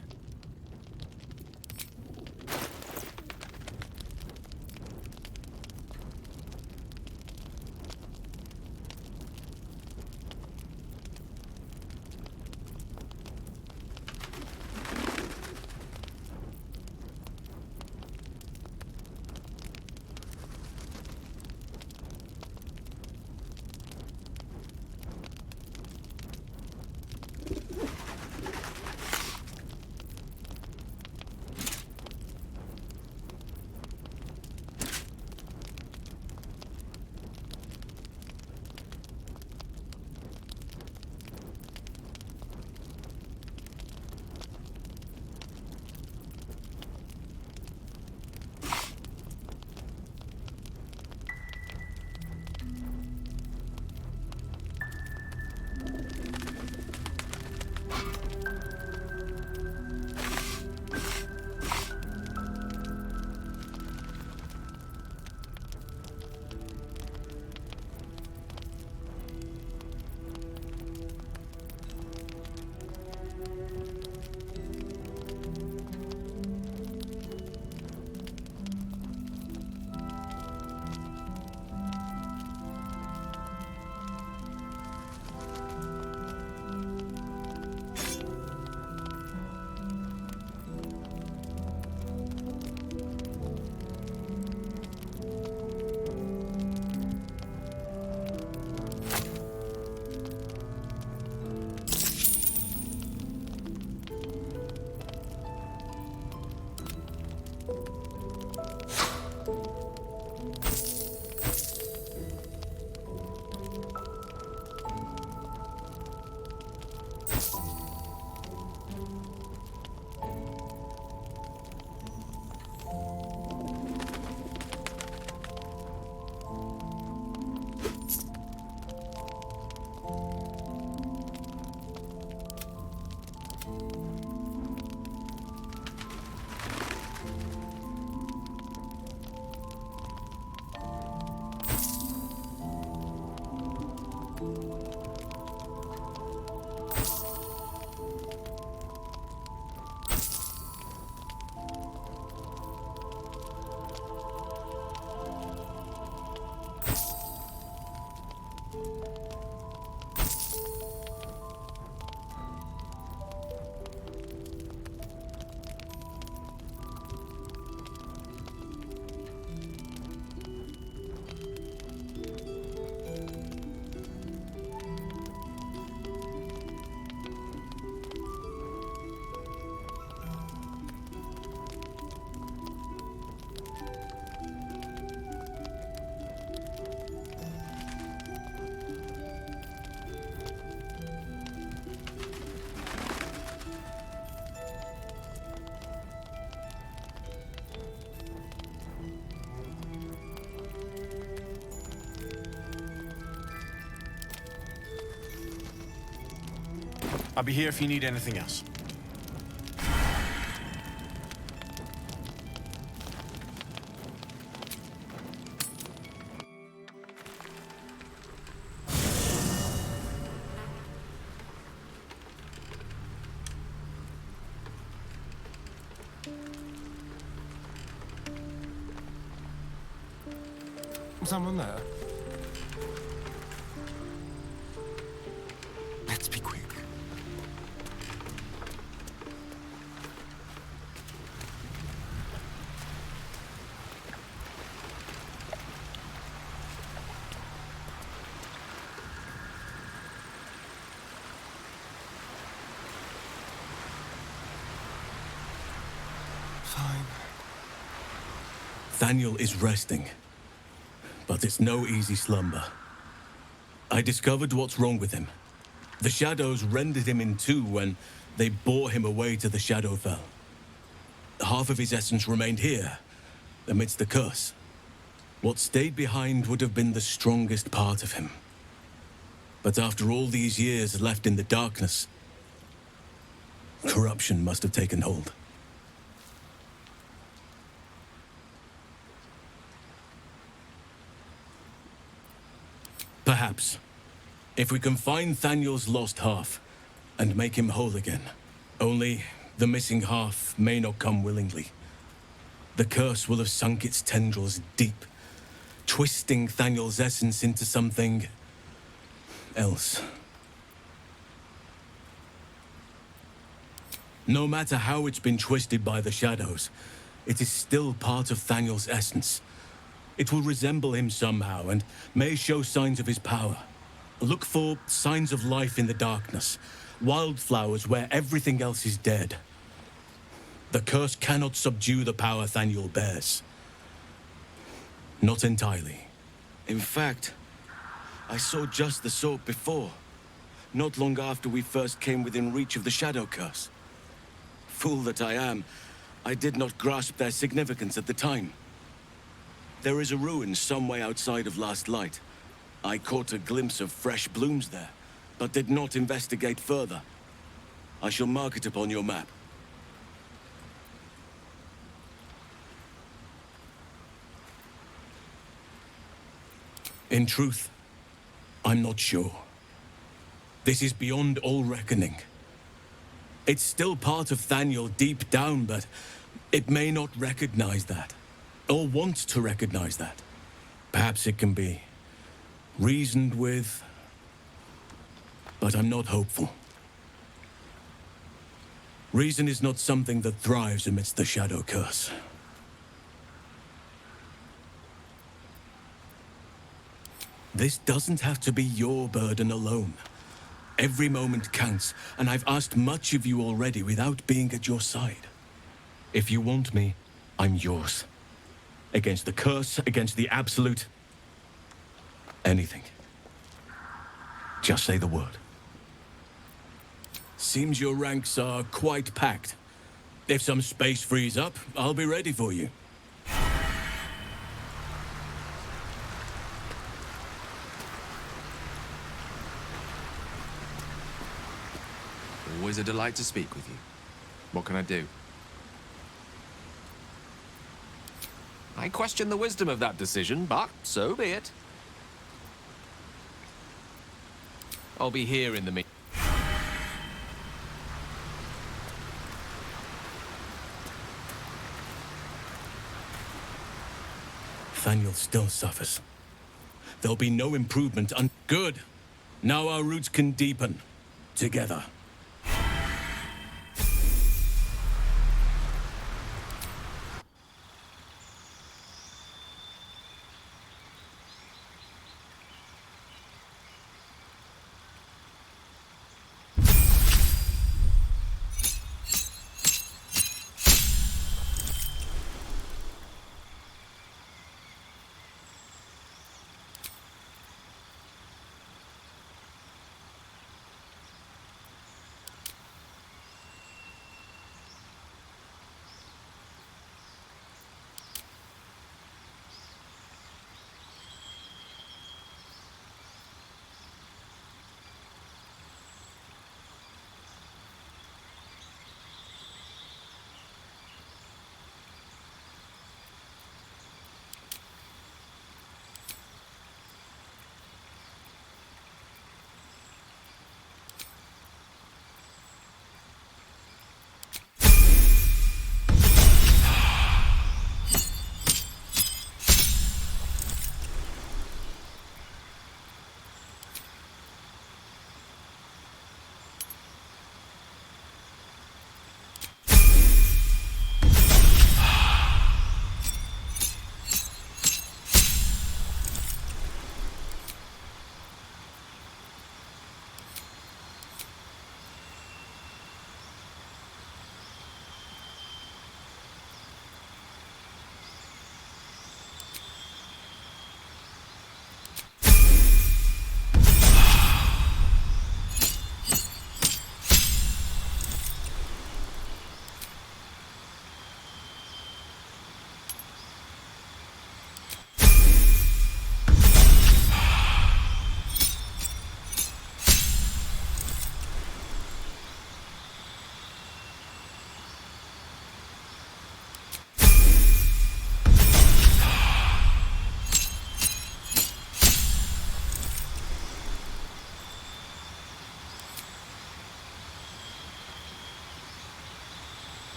I'll be here if you need anything else. Someone there? Thaniel is resting, but it's no easy slumber. I discovered what's wrong with him. The shadows rendered him in two when they bore him away to the Shadowfell. Half of his essence remained here, amidst the curse. What stayed behind would have been the strongest part of him. But after all these years left in the darkness, corruption must have taken hold. Perhaps, if we can find Thaniel's lost half and make him whole again. Only the missing half may not come willingly. The curse will have sunk its tendrils deep, twisting Thaniel's essence into something else. No matter how it's been twisted by the shadows, it is still part of Thaniel's essence. It will resemble him somehow and may show signs of his power. Look for signs of life in the darkness, wildflowers where everything else is dead. The curse cannot subdue the power Thaniel bears. Not entirely. In fact, I saw just the sort before, not long after we first came within reach of the Shadow Curse. Fool that I am, I did not grasp their significance at the time. There is a ruin some way outside of Last Light. I caught a glimpse of fresh blooms there, but did not investigate further. I shall mark it upon your map. In truth, I'm not sure. This is beyond all reckoning. It's still part of Thaniel deep down, but it may not recognize that, or want to recognize that. Perhaps it can be reasoned with, but I'm not hopeful. Reason is not something that thrives amidst the Shadow Curse. This doesn't have to be your burden alone. Every moment counts, and I've asked much of you already without being at your side. If you want me, I'm yours. Against the curse, against the absolute. Anything. Just say the word. Seems your ranks are quite packed. If some space frees up, I'll be ready for you. Always a delight to speak with you. What can I do? I question the wisdom of that decision, but so be it. I'll be here in the meantime. Thaniel still suffers. There'll be no improvement Good. Now our roots can deepen. Together.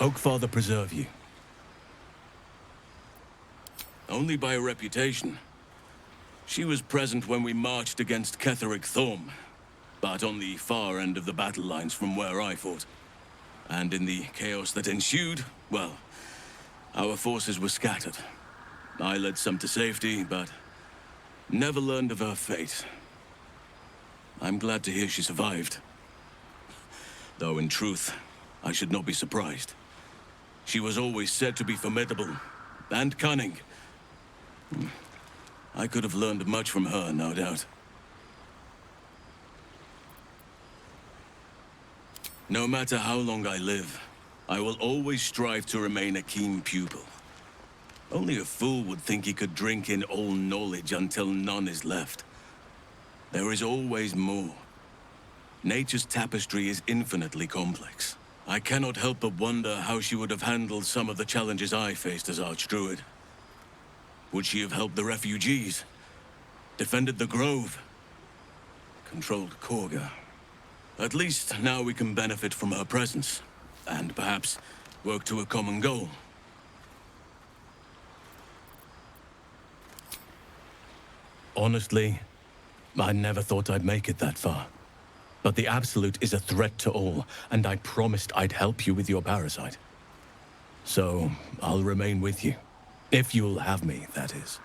Oakfather preserve you. Only by reputation. She was present when we marched against Ketheric Thorm, but on the far end of the battle lines from where I fought. And in the chaos that ensued, well, our forces were scattered. I led some to safety, but never learned of her fate. I'm glad to hear she survived. Though in truth, I should not be surprised. She was always said to be formidable and cunning. I could have learned much from her, no doubt. No matter how long I live, I will always strive to remain a keen pupil. Only a fool would think he could drink in all knowledge until none is left. There is always more. Nature's tapestry is infinitely complex. I cannot help but wonder how she would have handled some of the challenges I faced as Archdruid. Would she have helped the refugees? Defended the Grove? Controlled Korga? At least now we can benefit from her presence, and perhaps work to a common goal. Honestly, I never thought I'd make it that far. But the Absolute is a threat to all, and I promised I'd help you with your parasite. So, I'll remain with you. If you'll have me, that is.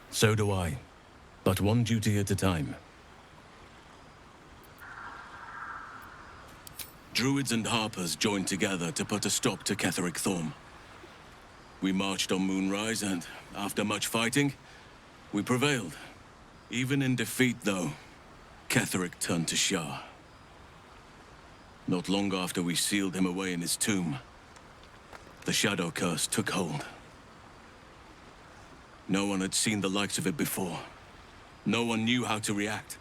So do I. But one duty at a time. Druids and Harpers joined together to put a stop to Ketheric Thorm. We marched on Moonrise, and after much fighting, we prevailed. Even in defeat, though, Ketheric turned to Shah. Not long after we sealed him away in his tomb, the Shadow Curse took hold. No one had seen the likes of it before. No one knew how to react.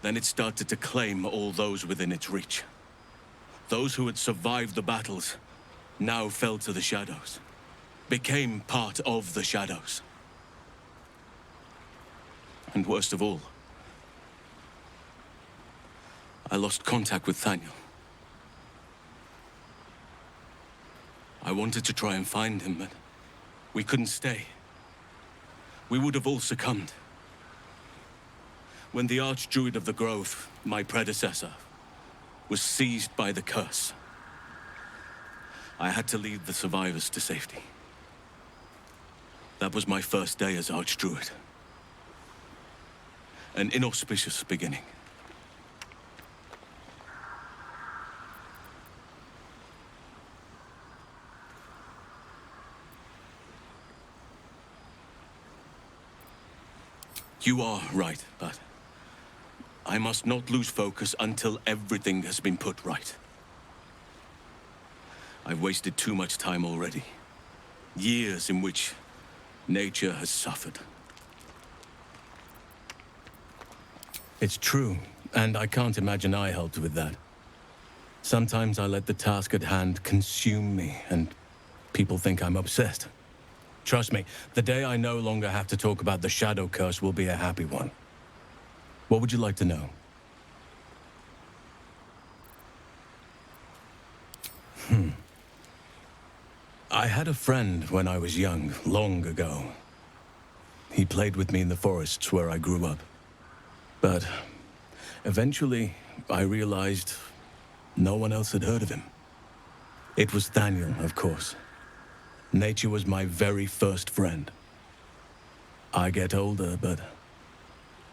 Then it started to claim all those within its reach. Those who had survived the battles now fell to the shadows, became part of the shadows. And worst of all, I lost contact with Thaniel. I wanted to try and find him, but we couldn't stay. We would have all succumbed. When the Archdruid of the Grove, my predecessor, was seized by the curse, I had to lead the survivors to safety. That was my first day as Archdruid. An inauspicious beginning. You are right, but I must not lose focus until everything has been put right. I've wasted too much time already. Years in which nature has suffered. It's true, and I can't imagine I helped with that. Sometimes I let the task at hand consume me, and people think I'm obsessed. Trust me, the day I no longer have to talk about the Shadow Curse will be a happy one. What would you like to know? I had a friend when I was young, long ago. He played with me in the forests where I grew up. But eventually, I realized no one else had heard of him. It was Thaniel, of course. Nature was my very first friend. I get older, but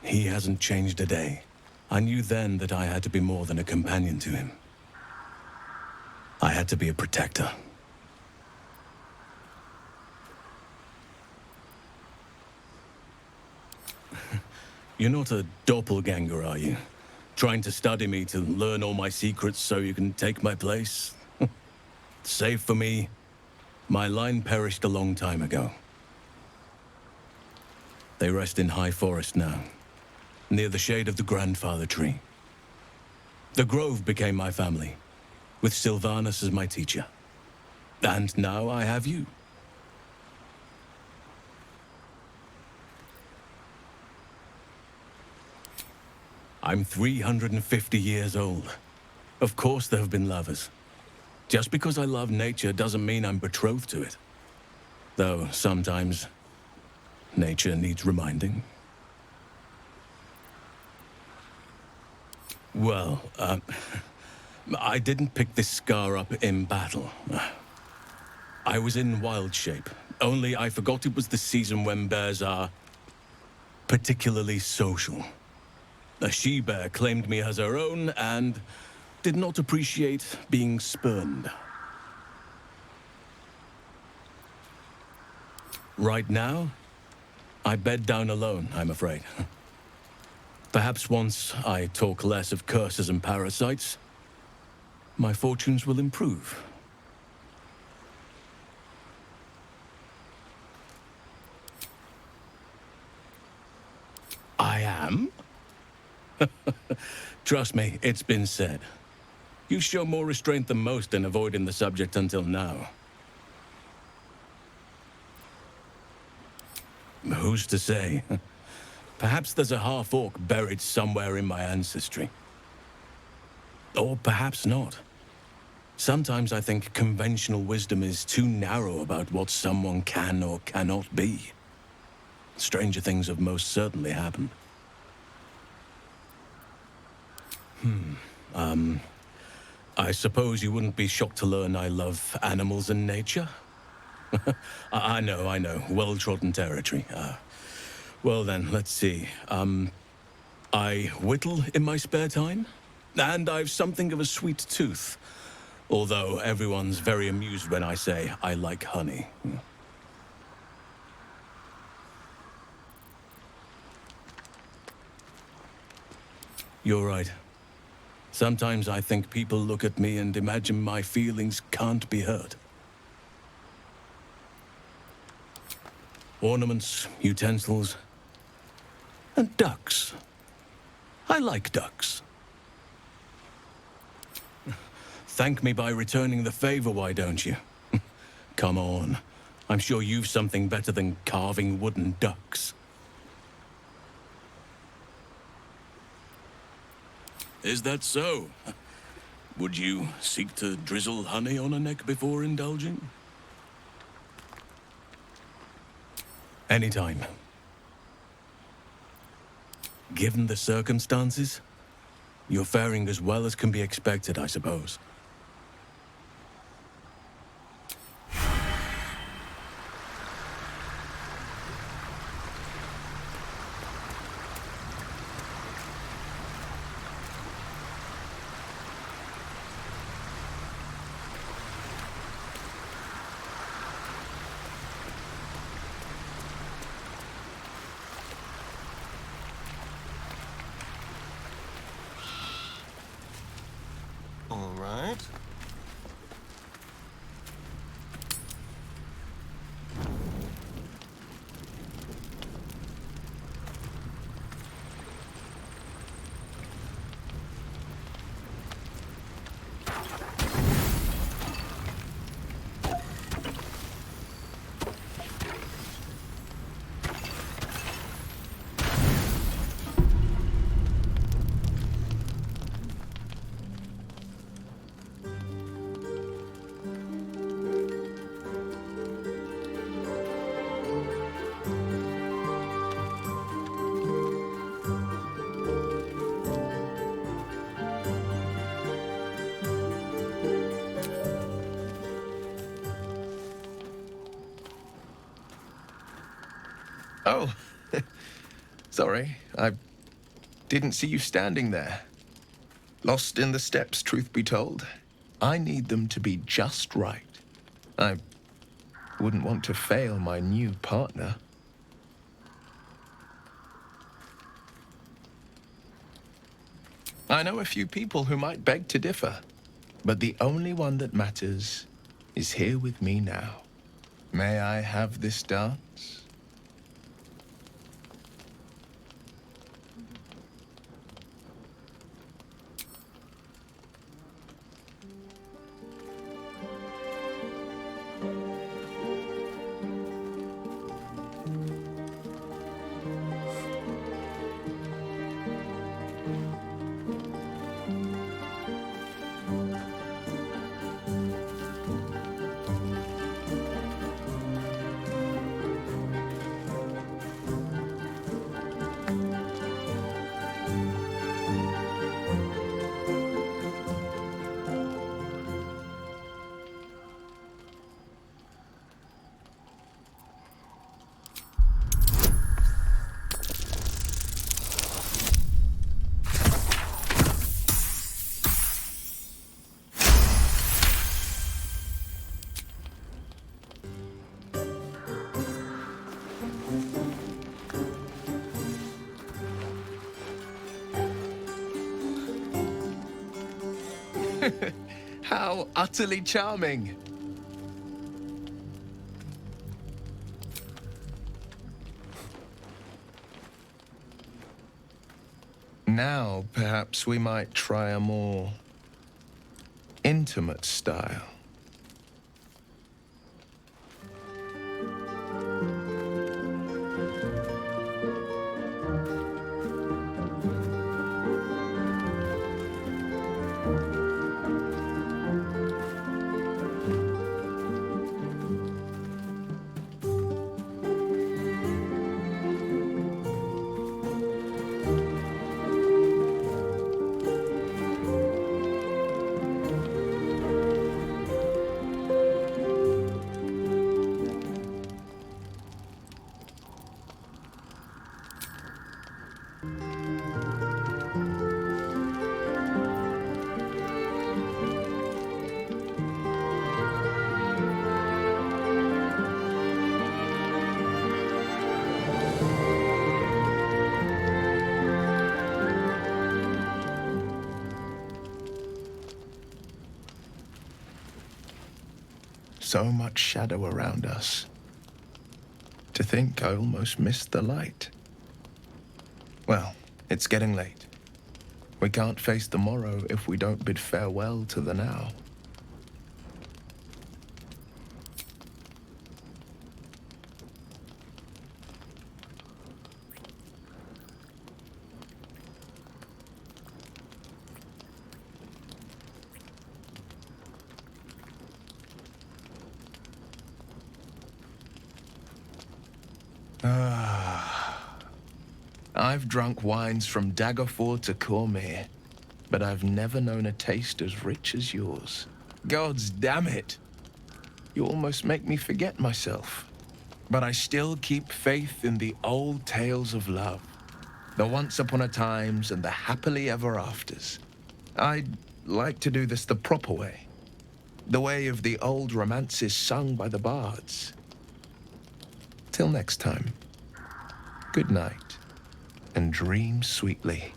he hasn't changed a day. I knew then that I had to be more than a companion to him. I had to be a protector. You're not a doppelganger, are you? Trying to study me to learn all my secrets so you can take my place? Save for me, my line perished a long time ago. They rest in High Forest now, near the shade of the grandfather tree. The Grove became my family, with Sylvanas as my teacher. And now I have you. I'm 350 years old. Of course there have been lovers. Just because I love nature doesn't mean I'm betrothed to it. Though sometimes nature needs reminding. Well, I didn't pick this scar up in battle. I was in wild shape, only I forgot it was the season when bears are particularly social. A she-bear claimed me as her own and did not appreciate being spurned. Right now, I bed down alone, I'm afraid. Perhaps once I talk less of curses and parasites, my fortunes will improve. I am? Trust me, it's been said. You show more restraint than most in avoiding the subject until now. Who's to say? Perhaps there's a half-orc buried somewhere in my ancestry. Or perhaps not. Sometimes I think conventional wisdom is too narrow about what someone can or cannot be. Stranger things have most certainly happened. I suppose you wouldn't be shocked to learn I love animals and nature? I know. Well-trodden territory. Well then, let's see. I whittle in my spare time, and I've something of a sweet tooth. Although everyone's very amused when I say I like honey. You're right. Sometimes I think people look at me and imagine my feelings can't be hurt. Ornaments, utensils, and ducks. I like ducks. Thank me by returning the favor, why don't you? Come on. I'm sure you've something better than carving wooden ducks. Is that so? Would you seek to drizzle honey on a neck before indulging? Anytime. Given the circumstances, you're faring as well as can be expected, I suppose. All right. Oh, sorry. I didn't see you standing there. Lost in the steppes, truth be told. I need them to be just right. I wouldn't want to fail my new partner. I know a few people who might beg to differ, but the only one that matters is here with me now. May I have this dance? How utterly charming. Now, perhaps we might try a more intimate style. So much shadow around us. To think I almost missed the light. Well, it's getting late. We can't face the morrow if we don't bid farewell to the now. I've drunk wines from Daggerford to Cormyr, but I've never known a taste as rich as yours. Gods damn it! You almost make me forget myself. But I still keep faith in the old tales of love. The once upon a times and the happily ever afters. I'd like to do this the proper way. The way of the old romances sung by the bards. Till next time, good night. And dream sweetly.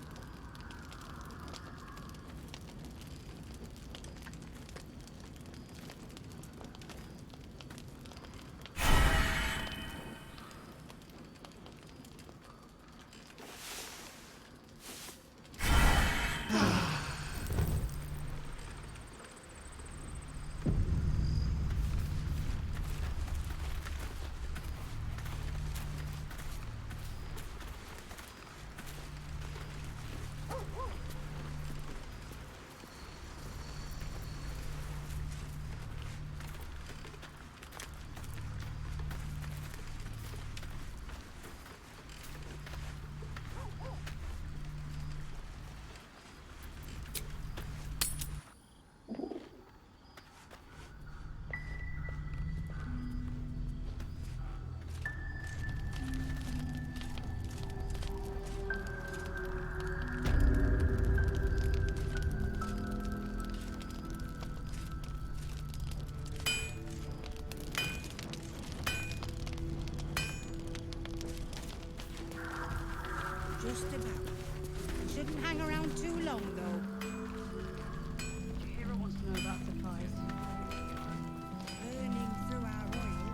Just about. You shouldn't hang around too long, though. Hero wants to know about supplies. Burning through our oil,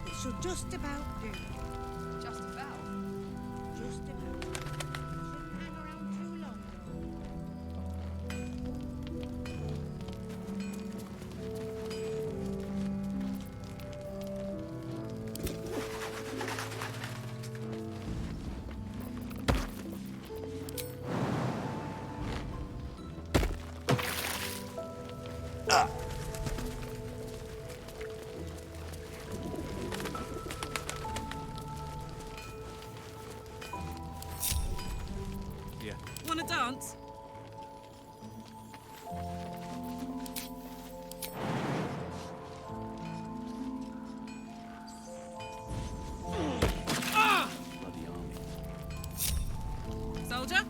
but it should just about do. Just about? Just about. You shouldn't hang around too long, Wanna dance? Bloody army. Soldier?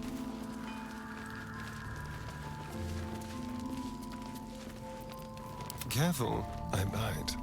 Careful, I might.